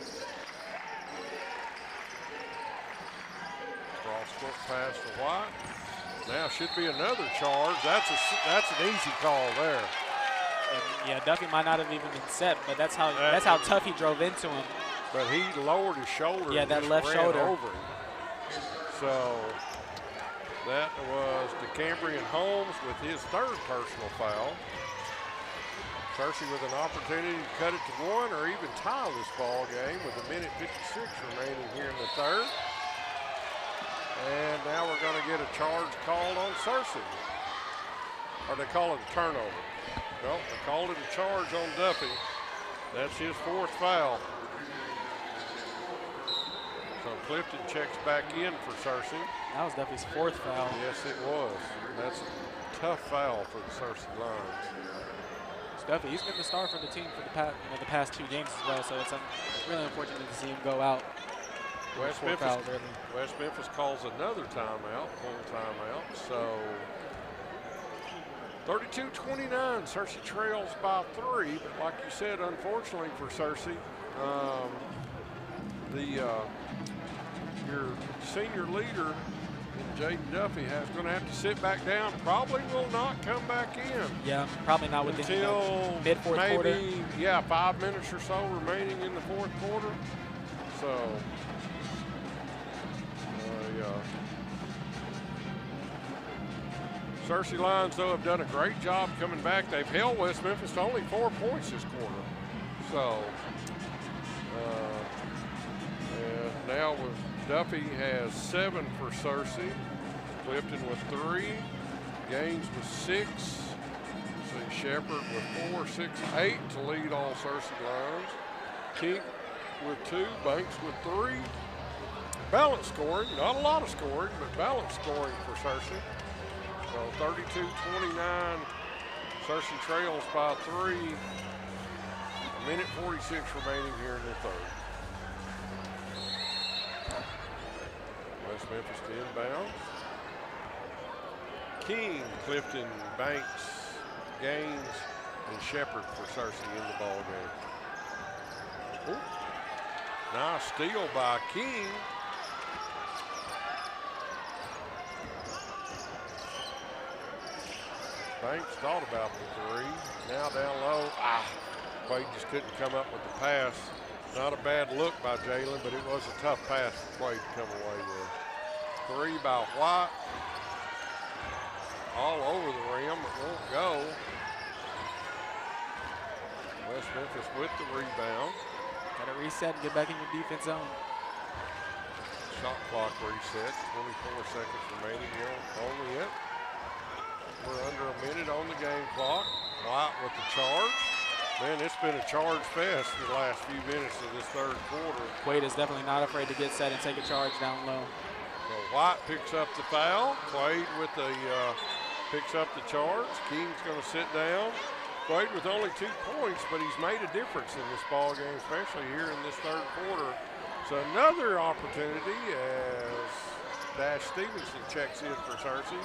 Cross-court pass to White. Now should be another charge. That's an easy call there. And yeah, Duffy might not have even been set, but that's how tough he drove into him. But he lowered his shoulder. Yeah, and that just left ran shoulder. over him. So that was DeCambrian Holmes with his third personal foul. Cersei with an opportunity to cut it to 1 or even tie this ball game with 1:56 remaining here in the third. And now we're going to get a charge called on Cersei. Or they call it a turnover. Well, they called it a charge on Duffy. That's his 4th foul. So Clifton checks back in for Cersei. That was Duffy's 4th foul. Yes, it was. That's a tough foul for the Cersei Lions. Duffy, he's been the star for the team for the past 2 games as well, so it's really unfortunate to see him go out. West Memphis calls another timeout, full timeout. So 32-29, Cersei trails by 3, but like you said, unfortunately for Cersei, your senior leader, Jaden Duffy, is going to have to sit back down. Probably will not come back in. Yeah, probably not within until mid-fourth quarter. Yeah, 5 minutes or so remaining in the 4th quarter. So, Cersei Lions, though, have done a great job coming back. They've held West Memphis to only 4 points this quarter. So, and now with Duffy has 7 for Cersei. Clifton with 3. Gaines with 6. See Shepard with 4, 6, 8 to lead all Cersei Lions. King with 2. Banks with 3. Balanced scoring, not a lot of scoring, but balanced scoring for Cersei. So 32-29, Cersei trails by 3. 1:46 remaining here in the third. West Memphis to inbound. King, Clifton, Banks, Gaines, and Shepard for Cersei in the ball game. Ooh. Nice steal by King. Banks thought about the 3. Now down low. Quaid just couldn't come up with the pass. Not a bad look by Jalen, but it was a tough pass for Quaid to come away with. 3 by White. All over the rim. It won't go. West Memphis with the rebound. Got to reset and get back in your defense zone. Shot clock reset. 24 seconds remaining only it. We're under a minute on the game clock. White with the charge. Man, it's been a charge fest the last few minutes of this third quarter. Quaid is definitely not afraid to get set and take a charge down low. So White picks up the foul. Quaid with the picks up the charge. King's going to sit down. Quaid with only 2 points, but he's made a difference in this ball game, especially here in this third quarter. So another opportunity as Dash Stevenson checks in for Cersei.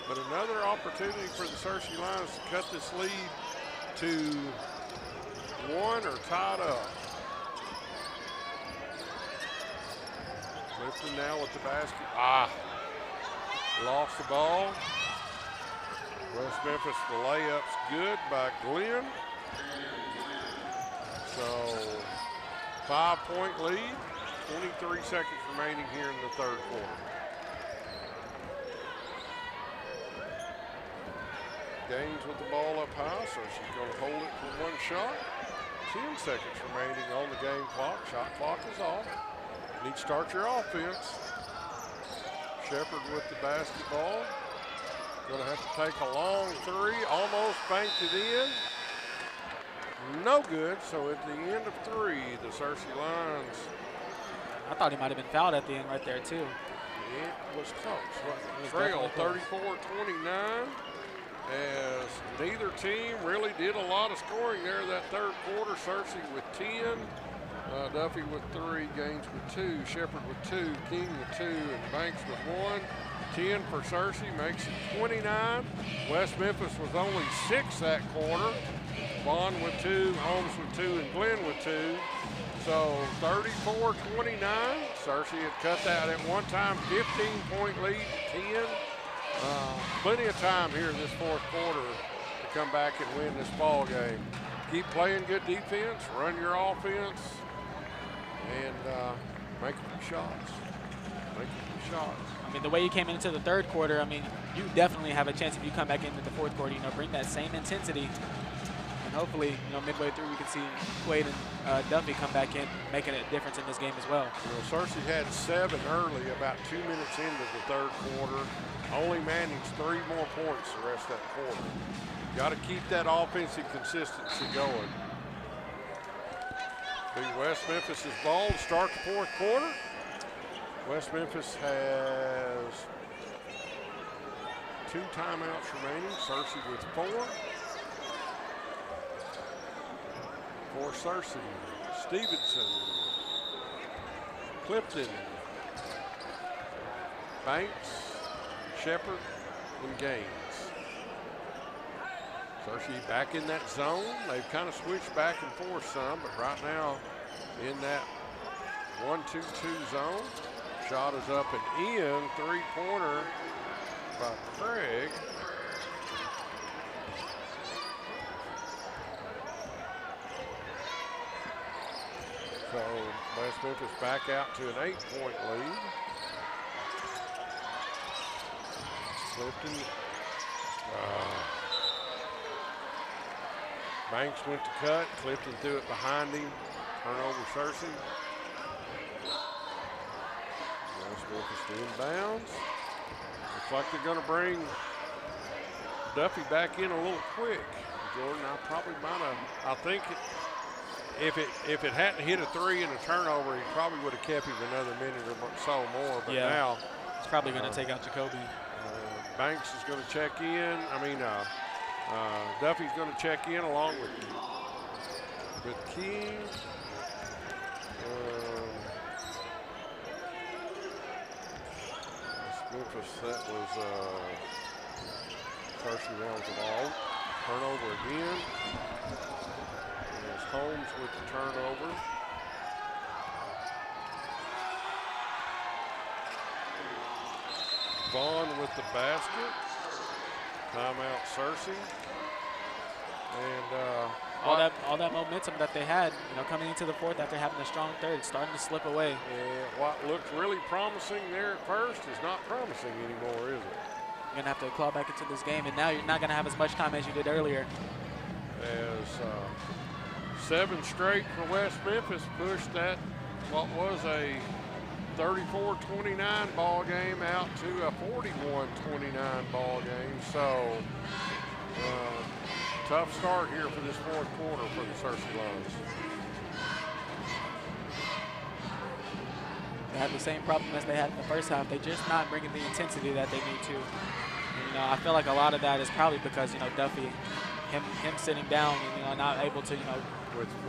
But another opportunity for the Cersei Lions to cut this lead to 1 or tied up. Clifton now with the basket. Lost the ball. West Memphis, the layup's good by Glenn. So 5-point lead, 23 seconds remaining here in the third quarter. Gaines with the ball up high, so she's going to hold it for one shot. 10 seconds remaining on the game clock. Shot clock is off. Need to start your offense. Shepard with the basketball. Going to have to take a long three. Almost banked it in. No good. So at the end of three, the Searcy Lions. I thought he might have been fouled at the end right there, too. It was close. Trail 34-29. As neither team really did a lot of scoring there that third quarter. Searcy with 10, Duffy with 3, Gaines with 2, Shepard with 2, King with 2, and Banks with 1. 10 for Searcy makes it 29. West Memphis was only 6 that quarter. Bond with 2, Holmes with 2, and Glenn with 2. So 34-29. Searcy had cut that at one time 15-point lead to 10. Plenty of time here in this fourth quarter to come back and win this ball game. Keep playing good defense, run your offense, and make a few shots. Make a few shots. I mean, the way you came into the third quarter, I mean, you definitely have a chance if you come back into the fourth quarter, bring that same intensity. And hopefully, midway through we can see Quaid and Duffy come back in, making a difference in this game as well. Searcy had 7 early, about 2 minutes into the third quarter. Only managed 3 more points the rest of that quarter. Got to keep that offensive consistency going. Be West Memphis' ball to start the fourth quarter. West Memphis has 2 timeouts remaining. Searcy with 4. For Searcy, Stevenson, Clifton, Banks, Shepard, and Gaines. Searcy back in that zone. They've kind of switched back and forth some, but right now in that 1-2-2 zone. Shot is up and in. 3-pointer by Craig. So West Memphis back out to an 8-point lead. Clifton. Banks went to cut. Clifton threw it behind him. Turnover Searcy. West Memphis inbounds. Looks like they're going to bring Duffy back in a little quick. Jordan, I think if it hadn't hit a 3 and a turnover, he probably would have kept him another minute or so more. But now it's probably going to take out Jacoby. Banks is going to check in. Duffy's going to check in along with King. Memphis, that was Searcy down the ball. Turnover again. There's Holmes with the turnover. Vaughn with the basket. Timeout Searcy. And all that momentum that they had, coming into the fourth after having a strong third, starting to slip away. And what looked really promising there at first is not promising anymore, is it? You're gonna have to claw back into this game, and now you're not gonna have as much time as you did earlier. As 7 straight for West Memphis pushed that what was a 34-29 ball game out to a 41-29 ball game. So tough start here for this fourth quarter for the Searcy Lions. They have the same problem as they had in the first half. They're just not bringing the intensity that they need to. And, I feel like a lot of that is probably because Duffy, him sitting down and not able to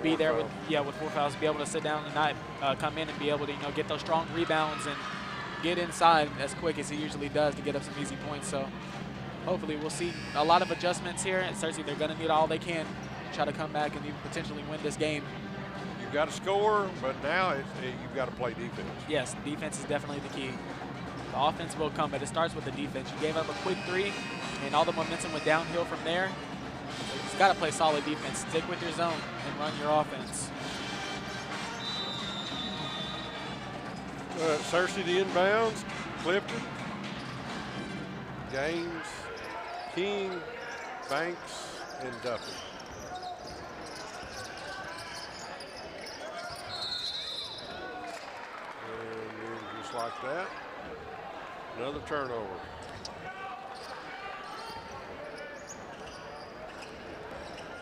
be there with 4 fouls, be able to sit down and not come in and be able to get those strong rebounds and get inside as quick as he usually does to get up some easy points. So hopefully we'll see a lot of adjustments here. And Searcy, they're going to need all they can to try to come back and even potentially win this game. You've got to score, but now you've got to play defense. Yes, defense is definitely the key. The offense will come, but it starts with the defense. You gave up a quick 3, and all the momentum went downhill from there. just got to play solid defense. Stick with your zone and run your offense. Searcy the inbounds. Clifton, Gaines, King, Banks, and Duffy. And then just like that, another turnover.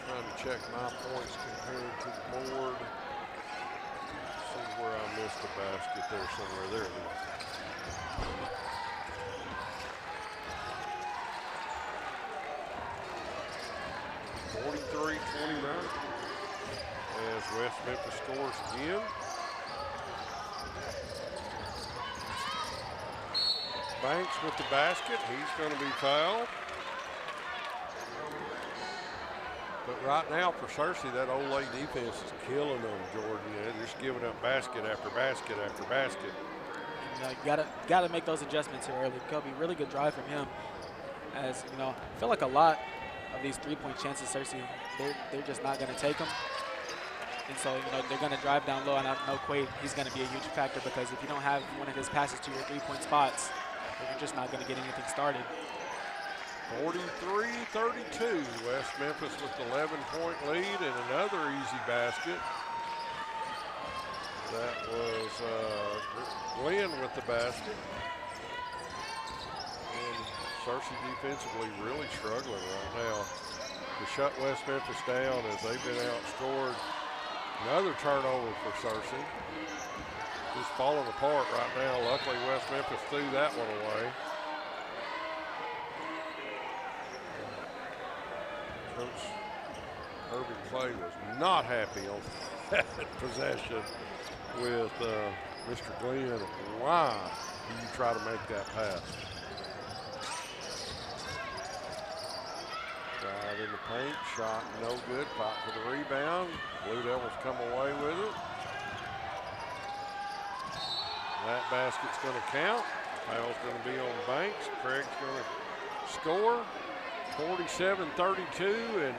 Trying to check my points compared to the board. See where I missed a basket there somewhere. There it is. 43-29 as West Memphis scores again. Banks with the basket. He's going to be fouled. But right now for Searcy, that Old Lake defense is killing them, Jordan. You know, just giving up basket after basket after basket. You gotta make those adjustments here early. Kobe, really good drive from him. As you know, I feel like a lot of these three-point chances, Searcy, they're just not going to take them. And so, you know, they're going to drive down low, and I know Quade, he's going to be a huge factor because if you don't have one of his passes to your three-point spots, you're just not going to get anything started. 43-32, West Memphis with the 11-point lead and another easy basket. That was Glenn with the basket. Searcy defensively really struggling right now to shut West Memphis down as they've been outscored. Another turnover for Searcy. Just falling apart right now. Luckily, West Memphis threw that one away. Coach Irving Clay was not happy on that possession with Mr. Glenn. Why do you try to make that pass? Drive in the paint, shot no good, fought for the rebound. Blue Devils come away with it. That basket's going to count. Foul's going to be on Banks. Craig's going to score. 47-32, and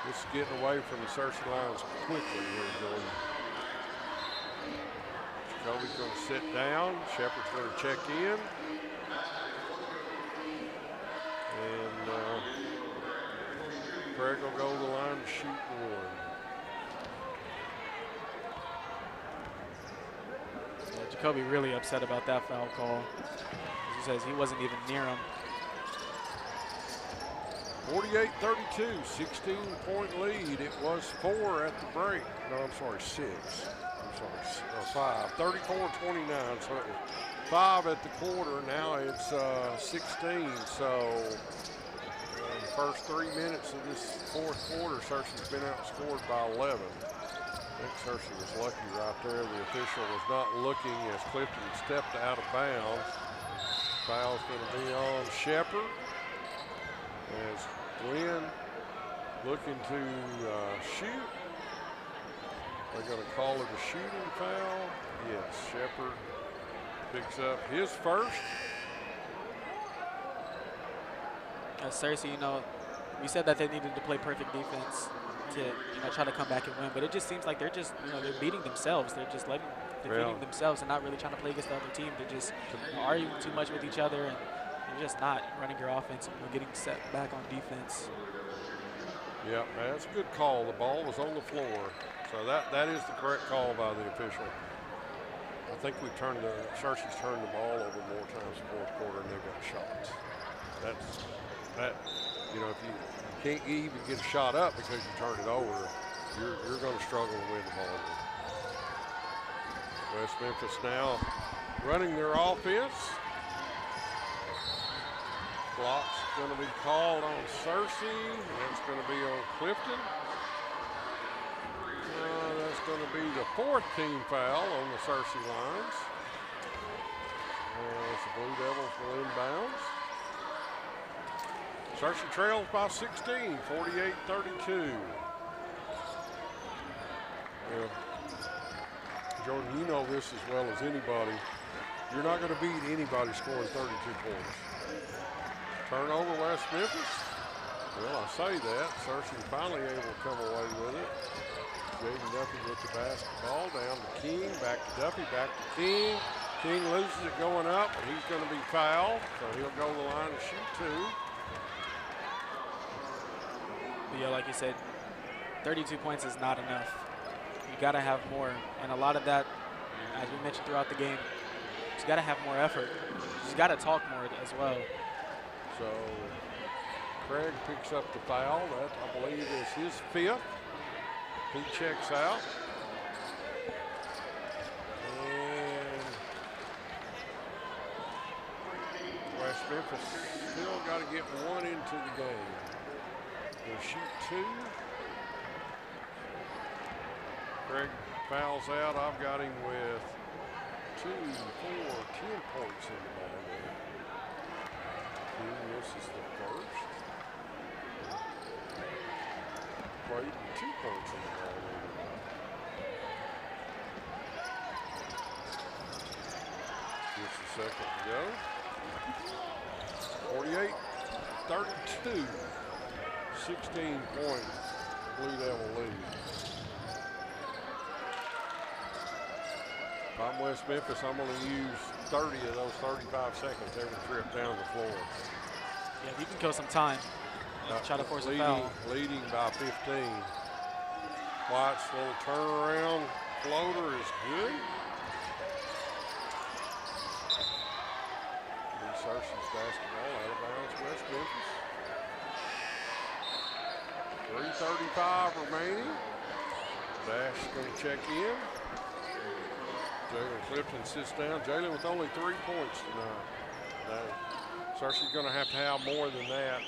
just getting away from the Searcy lines quickly here, Jordan. Jacoby's going to sit down. Shepard's going to check in. And Craig will go to the line to shoot one. Yeah, Jacoby really upset about that foul call. He says he wasn't even near him. 48-32, 16-point lead. It was 4 at the break. No, I'm sorry, 6. I'm sorry, 5. 34-29, so it was 5 at the quarter. Now it's 16. So in the first 3 minutes of this fourth quarter, Searcy's been outscored by 11. I think Searcy was lucky right there. The official was not looking as Clifton stepped out of bounds. Foul's going to be on Shepard as Glenn looking to shoot. They're going to call it a shooting foul. Yes, Shepard picks up his first. Searcy, you know, we said that they needed to play perfect defense to, you know, try to come back and win, but it just seems like they're just, you know, they're beating themselves. They're just defeating themselves and not really trying to play against the other team. They're just, you know, arguing too much with each other, and you're just not running your offense and, you know, getting set back on defense. Yeah, man, that's a good call. The ball was on the floor, so that is the correct call by the official. I think we Searcy's turned the ball over more times in the fourth quarter, and they've got shots. You know, if you can't even get a shot up because you turn it over, you're going to struggle to win the ball. West Memphis now running their offense. Block's going to be called on Searcy. That's going to be on Clifton. That's going to be the 4th team foul on the Searcy lines. As the Blue Devils will inbounds. Searcy trails by 16, 48-32. Jordan, you know this as well as anybody. You're not going to beat anybody scoring 32 points. Turnover, West Memphis. Well, I say that. Searcy finally able to come away with it. Jaden Duffy with the basketball down to King, back to Duffy, back to King. King loses it going up, but he's going to be fouled, so he'll go to the line and shoot 2. But yeah, like you said, 32 points is not enough. You got to have more, and a lot of that, as we mentioned throughout the game, you got to have more effort. You got to talk more as well. So Craig picks up the foul. That, I believe, is his 5th. He checks out. And West Memphis still got to get 1 into the game. They'll shoot 2. Craig fouls out. I've got him with 2, 4, 10 points in the ball game. This is the first. Creighton 2 points in the ball game. Here's the second to go. 48-32. 16 points. Blue Devil lead. If I'm West Memphis, I'm going to use 30 of those 35 seconds every trip down the floor. Yeah, you can kill some time. Try to force a foul. Leading by 15. White's little turnaround floater is good. Searcy's basketball out of bounds, West Memphis. 3:35 remaining. Dash is going to check in. Jalen Clifton sits down. Jalen with only 3 points tonight. Searcy's going to have more than that.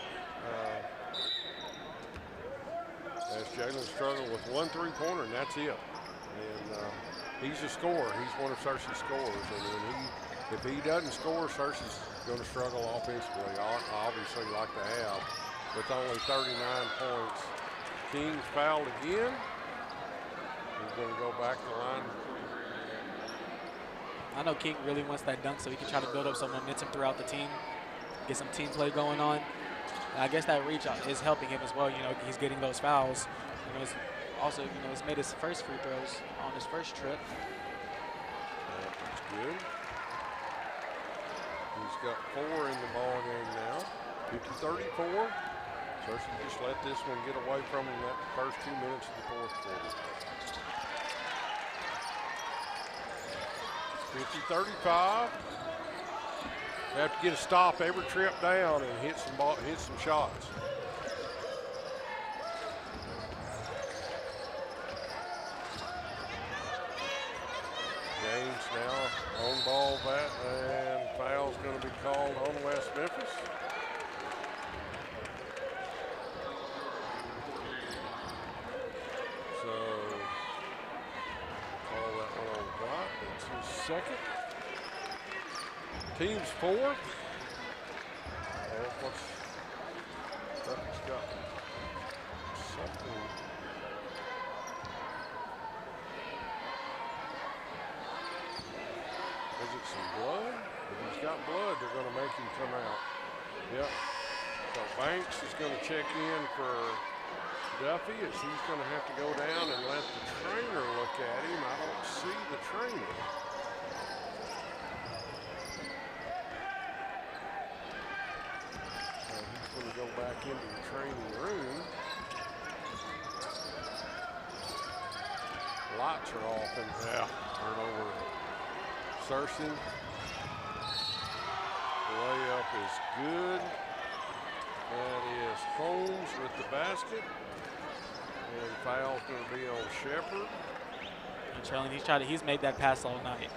As Jalen struggled with 1 3-pointer, and that's it. And he's a scorer. He's one of Searcy's scorers. And if he doesn't score, Searcy's going to struggle offensively, obviously like to have, with only 39 points. King's fouled again. He's going to go back to the line. I know King really wants that dunk so he can try to build up some momentum throughout the team, get some team play going on. And I guess that reach is helping him as well. You know, he's getting those fouls. You know, he's also, you know, he's made his first free throws on his first trip. That's good. He's got 4 in the ball game now. 50-34. Searcy just let this one get away from him that first 2 minutes of the fourth quarter. 50-35. They have to get a stop every trip down and hit some shots. Gaines now on ball bat, and foul's going to be called on West Memphis. So call that one on the dot. That's his second. Team's 4th. Duffy's got something. Is it some blood? If he's got blood, they're going to make him come out. Yep. So Banks is going to check in for Duffy, as he's going to have to go down and let the trainer look at him. I don't see the trainer. So he's going to go back into the training room. Lights are off and turnover. Searcy. The layup is good. That is Holmes with the basket. And foul's going to be on Shepard. He's made that pass all night.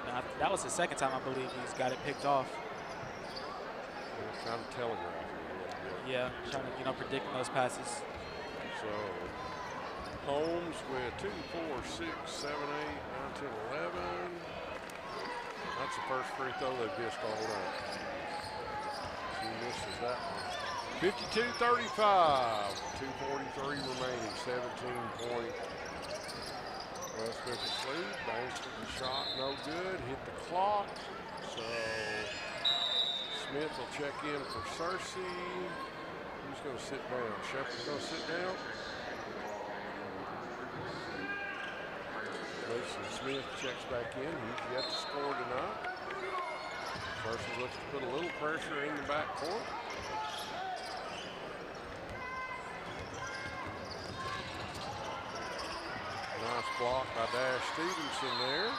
Now, that was the second time I believe he's got it picked off. Kind of telegraphing a little bit. Yeah, trying to, you know, predicting those passes. So Holmes with 2, 4, 6, 7, 8, 9, 10, 11. That's the first free throw they've just all up. He misses that one. 52-35. 2:43 remaining. 17-point West Memphis lead. Banks with the shot, no good. Hit the clock. So Smith will check in for Searcy. Who's going to sit down? Shepard's going to sit down. Mason Smith checks back in. He's yet to score tonight. Searcy looks to put a little pressure in the backcourt. Nice block by Dash Stevenson there.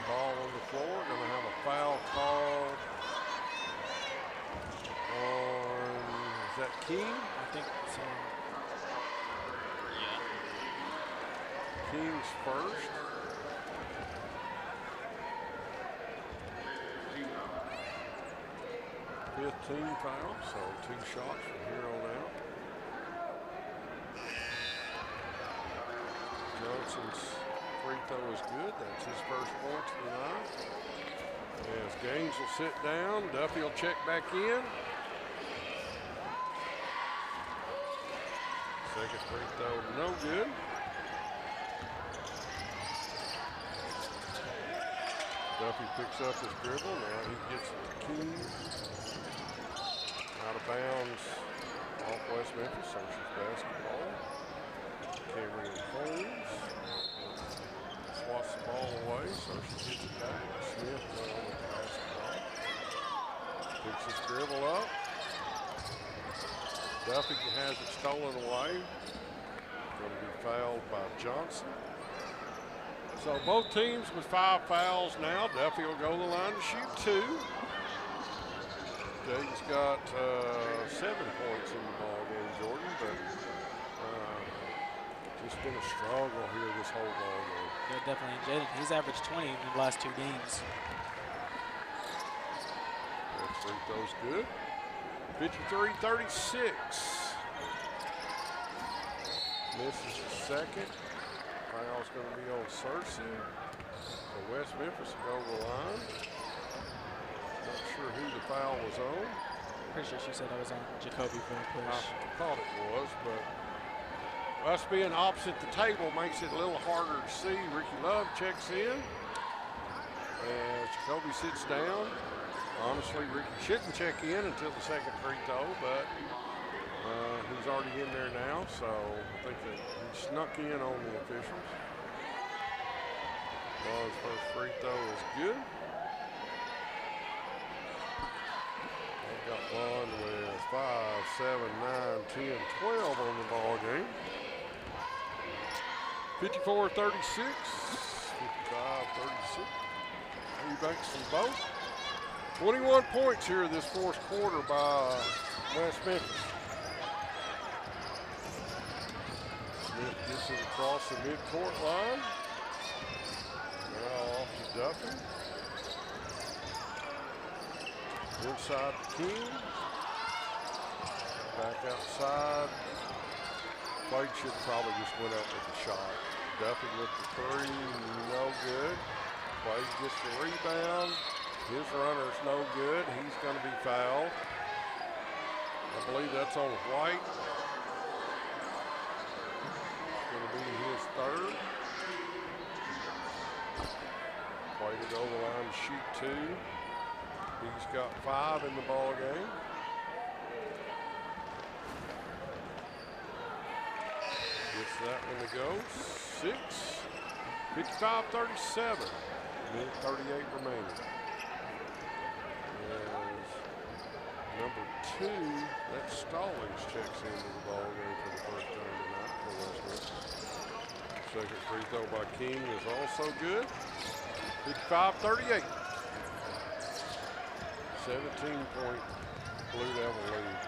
Ball on the floor. Going to have a foul called on, is that King? I think so. King's first. Fifth team foul, so 2 shots from here on out. Johnson's free throw is good. That's his first point of the night. As Gaines will sit down, Duffy will check back in. Second free throw, no good. Duffy picks up his dribble. Now he gets it to King. Out of bounds off West Memphis. Searcy's basketball. Cameron Holmes swats the ball away. Searcy gets it back. Smith on the basketball. Picks his dribble up. Duffy has it stolen away. Going to be fouled by Johnson. So both teams with 5 fouls now. Duffy will go to the line to shoot 2. Jaden's got 7 points in the ball game, Jordan, but just been a struggle here this whole ball game. Yeah, definitely. Jaden, he's averaged 20 in the last 2 games. That free throw's good. 53-36. Misses the second. Foul's going to be on Searcy. So West Memphis will go to the line. Not sure who the foul was on. Pretty sure she said that was on Jacoby for a push. I thought it was, but us being opposite the table makes it a little harder to see. Ricky Love checks in. And Jacoby sits down. Honestly, Ricky shouldn't check in until the second free throw, but he's already in there now, so I think that he snuck in on the officials. Ball's first free throw is good. They've got Bond with 5, 7, 9, 10, 12 on the ball game. 54-36, 55-36. Eubanks from both. 21 points here this fourth quarter by West Memphis. Smith gets it across the midcourt line. Now off to Duffy. Inside to King. Back outside. Quade should probably just went up with the shot. Duffy with the 3, no good. Quade gets the rebound. His runner's no good. He's going to be fouled. I believe that's on White. It's going to be his 3rd. Quade to go to the line to shoot 2. He's got 5 in the ball game. Gets that one to go. 6. 55-37. Minute 38 remaining. Number 2, that's Stallings, checks into the ball game for the first time tonight for West Memphis. Second free throw by King is also good. 55-38. 17-point Blue Devil lead.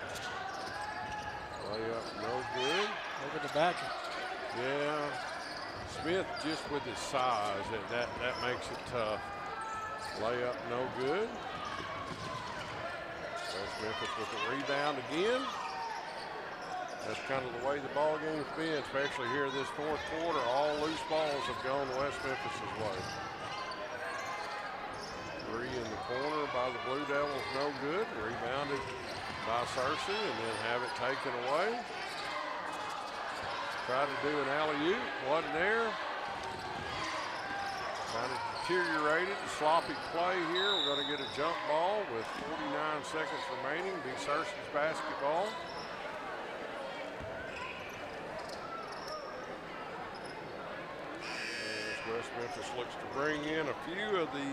Layup no good. Over the back. Yeah. Smith just with his size, that makes it tough. Layup no good. West Memphis with the rebound again. That's kind of the way the ball game's been, especially here this fourth quarter. All loose balls have gone West Memphis' way. 3 in the corner by the Blue Devils, no good. Rebounded by Searcy and then have it taken away. Tried to do an alley-oop, wasn't there. Kind of deteriorated, sloppy play here. We're going to get a jump ball with 49 seconds remaining. Be Searcy's basketball. West Memphis looks to bring in a few of the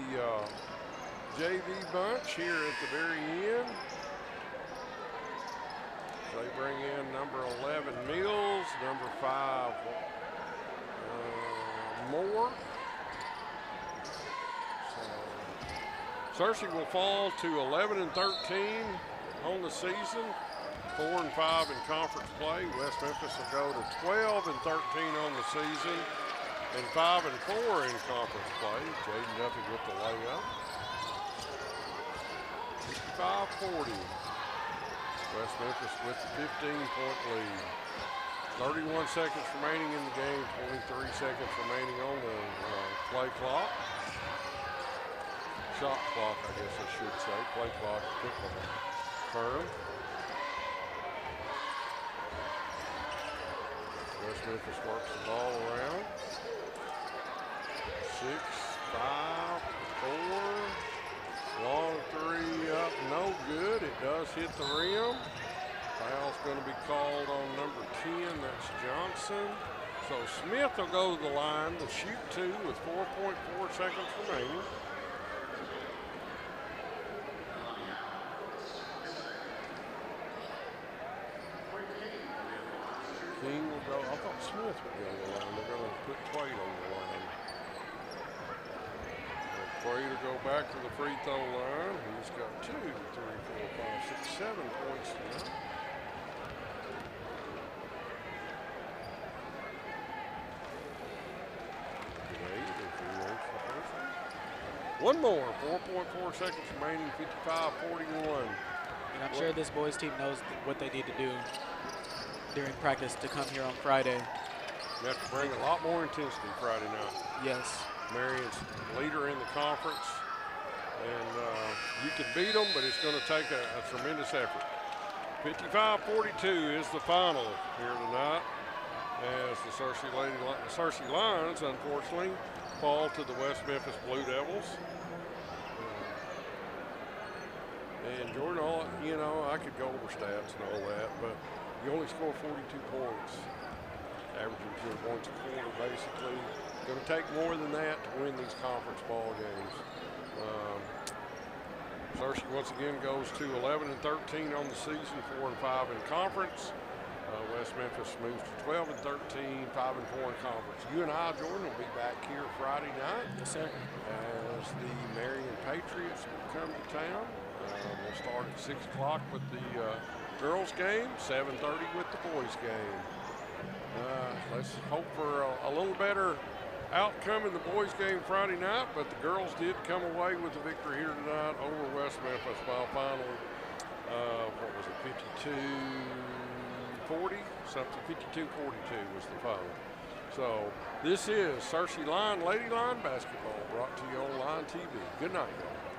JV bunch here at the very end. They bring in number 11 Mills, number 5 Moore. So Searcy will fall to 11 and 13 on the season, 4 and 5 in conference play. West Memphis will go to 12 and 13 on the season, and 5 and 4 in conference play. Jaden Duffy with the layup. 55-40. West Memphis with the 15-point lead. 31 seconds remaining in the game, 23 seconds remaining on the play clock. Shot clock, I guess I should say. Play clock, football term. West Memphis works the ball around. 6, 5, 4. Long 3 up, no good. It does hit the rim. Foul's going to be called on number 10, that's Johnson. So Smith will go to the line to shoot 2 with 4.4 seconds remaining. King will go, I thought Smith would go to the line. They're going to put Quaid on the line. Quaid will go back to the free throw line. He's got 2, 3, 4, 5, 6, 7 points tonight. One more, 4.4 seconds remaining, 55-41. And I'm sure this boys team knows what they need to do during practice to come here on Friday. You have to bring a lot more intensity Friday night. Yes. Marion's leader in the conference, and you can beat them, but it's going to take a tremendous effort. 55-42 is the final here tonight, as the Searcy Lions, unfortunately, fall to the West Memphis Blue Devils. And Jordan, you know, I could go over stats and all that, but you only score 42 points, averaging 2 points a quarter, basically. Going to take more than that to win these conference ball games. Searcy once again goes to 11 and 13 on the season, 4 and 5 in conference. West Memphis moves to 12 and 13, 5 and 4 in conference. You and I, Jordan, will be back here Friday night. Yes, sir. As the Marion Patriots will come to town. We'll start at 6 o'clock with the girls game, 7:30 with the boys game. Let's hope for a little better outcome in the boys game Friday night, but the girls did come away with a victory here tonight over West Memphis by a final, what was it, 52-40? Something, 52-42 was the final. So this is Searcy Lady Line basketball brought to you on Line TV. Good night, y'all.